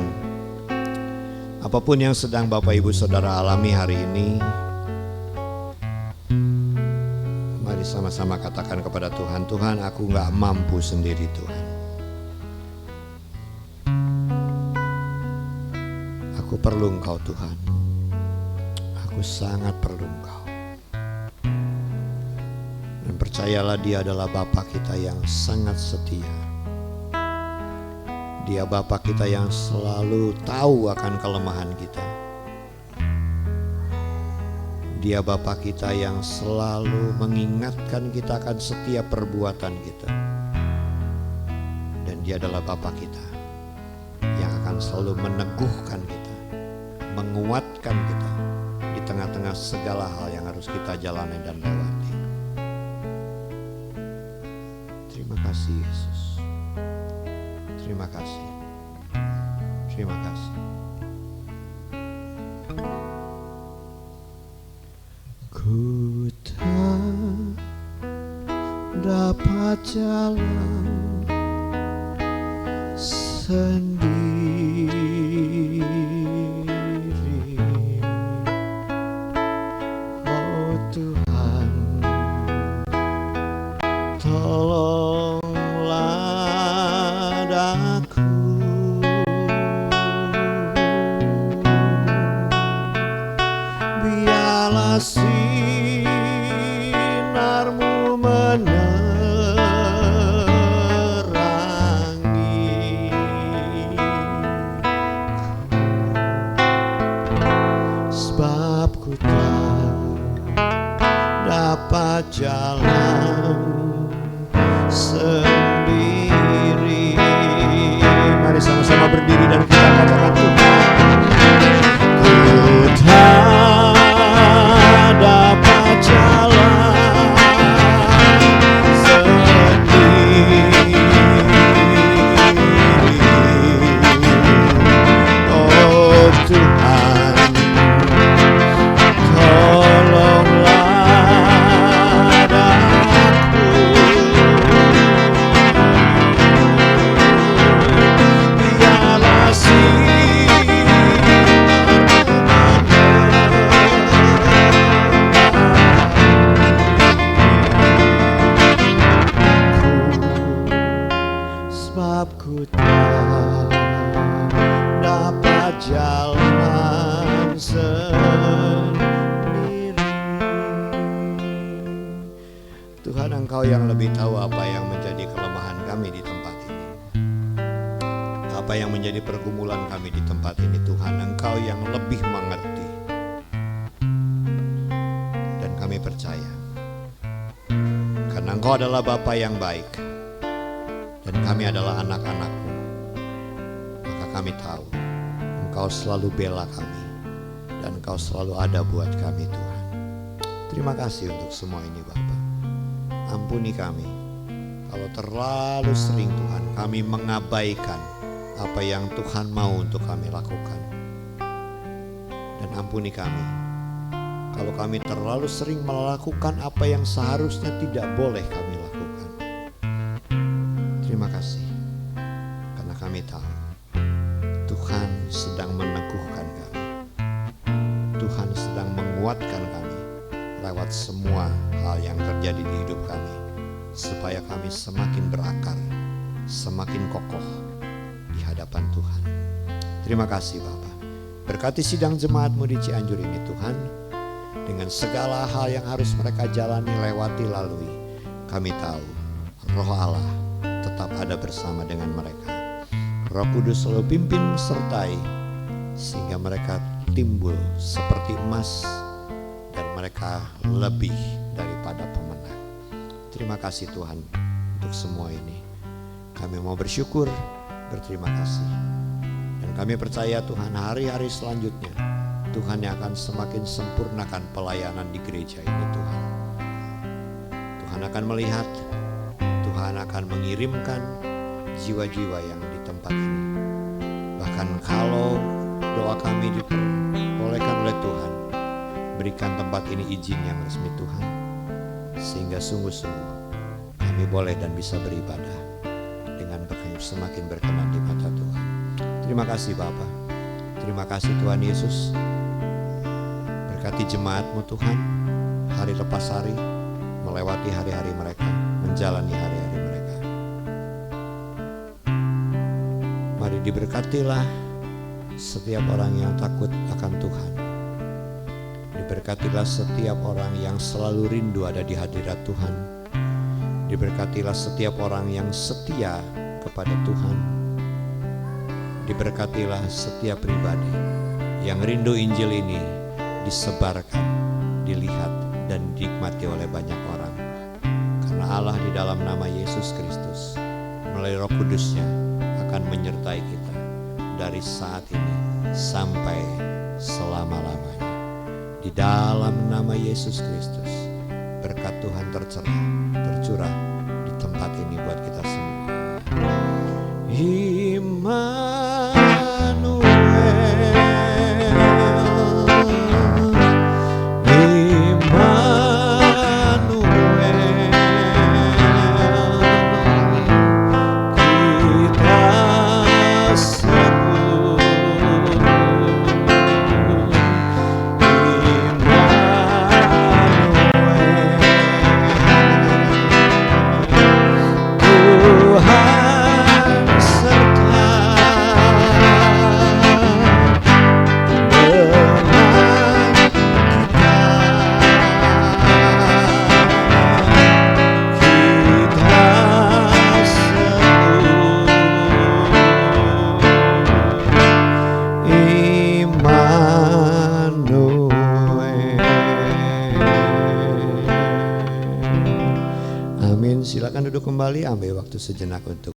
apapun yang sedang Bapak Ibu Saudara alami hari ini, mari sama-sama katakan kepada Tuhan, Tuhan, aku gak mampu sendiri Tuhan. Aku perlu Engkau Tuhan. Aku sangat perlu Engkau. Dan percayalah, Dia adalah Bapa kita yang sangat setia. Dia Bapa kita yang selalu tahu akan kelemahan kita. Dia Bapa kita yang selalu mengingatkan kita akan setiap perbuatan kita. Dan Dia adalah Bapa kita yang akan selalu meneguhkan kita, menguatkan kita di tengah-tengah segala hal yang harus kita jalani dan lewati. Terima kasih Yesus. Terima kasih. Terima kasih. Ku tak dapat jalan sendiri. Oh Tuhan, tolonglah aku, biarlah sinarmu menerangi, sebab ku tak dapat jalan sendiri. Mari sama-sama berdiri dan kita katakan, ku tak dapat jalan sendiri. Oh Tuhan, tolonglah aku, biarlah sebab ku tak dapat jalan sendiri. Tuhan, Engkau yang lebih tahu apa yang menjadi kelemahan kami di tempat ini, apa yang menjadi pergumulan kami di tempat ini. Tuhan, Engkau yang lebih mengerti, dan kami percaya karena Engkau adalah Bapa yang baik dan kami adalah anak-anak-Mu, maka kami tahu Engkau selalu bela kami dan Engkau selalu ada buat kami Tuhan. Terima kasih untuk semua ini Bapa. Ampuni kami kalau terlalu sering Tuhan kami mengabaikan apa yang Tuhan mau untuk kami lakukan. Dan ampuni kami kalau kami terlalu sering melakukan apa yang seharusnya tidak boleh kami lakukan. Terima kasih karena kami tahu Tuhan sedang meneguhkan kami. Tuhan sedang menguatkan kami lewat semua hal yang terjadi di hidup kami, supaya kami semakin berakar, semakin kokoh di hadapan Tuhan. Terima kasih Bapa. Berkati sidang jemaat-Mu di Cianjur ini Tuhan. dengan segala hal yang harus mereka jalani, lewati, lalui. Kami tahu Roh Allah tetap ada bersama dengan mereka. Roh Kudus selalu pimpin sertai sehingga mereka timbul seperti emas dan mereka lebih daripada pemenang. Terima kasih Tuhan untuk semua ini. Kami mau bersyukur, berterima kasih. Dan kami percaya Tuhan hari-hari selanjutnya Tuhan yang akan semakin sempurnakan pelayanan di gereja ini Tuhan. Tuhan akan melihat, Tuhan akan mengirimkan jiwa-jiwa yang di tempat ini. Bahkan kalau doa kami diperbolehkan oleh Tuhan, berikan tempat ini izin yang resmi Tuhan, sehingga sungguh-sungguh kami boleh dan bisa beribadah dengan semakin berkenan di mata Tuhan. Terima kasih Bapa, terima kasih Tuhan Yesus. Berkati jemaat-Mu Tuhan, hari lepas hari, melewati hari-hari mereka, menjalani hari-hari mereka. Mari diberkatilah setiap orang yang takut akan Tuhan. Diberkatilah setiap orang yang selalu rindu ada di hadirat Tuhan. Diberkatilah setiap orang yang setia kepada Tuhan. Diberkatilah setiap pribadi yang rindu Injil ini disebarkan, dilihat dan dinikmati oleh banyak orang. Karena Allah di dalam nama Yesus Kristus melalui Roh Kudus-Nya akan menyertai kita dari saat ini sampai selama-lamanya. Di dalam nama Yesus Kristus, berkat Tuhan tercurah di tempat ini buat kita semua. Silakan duduk kembali, ambil waktu sejenak untuk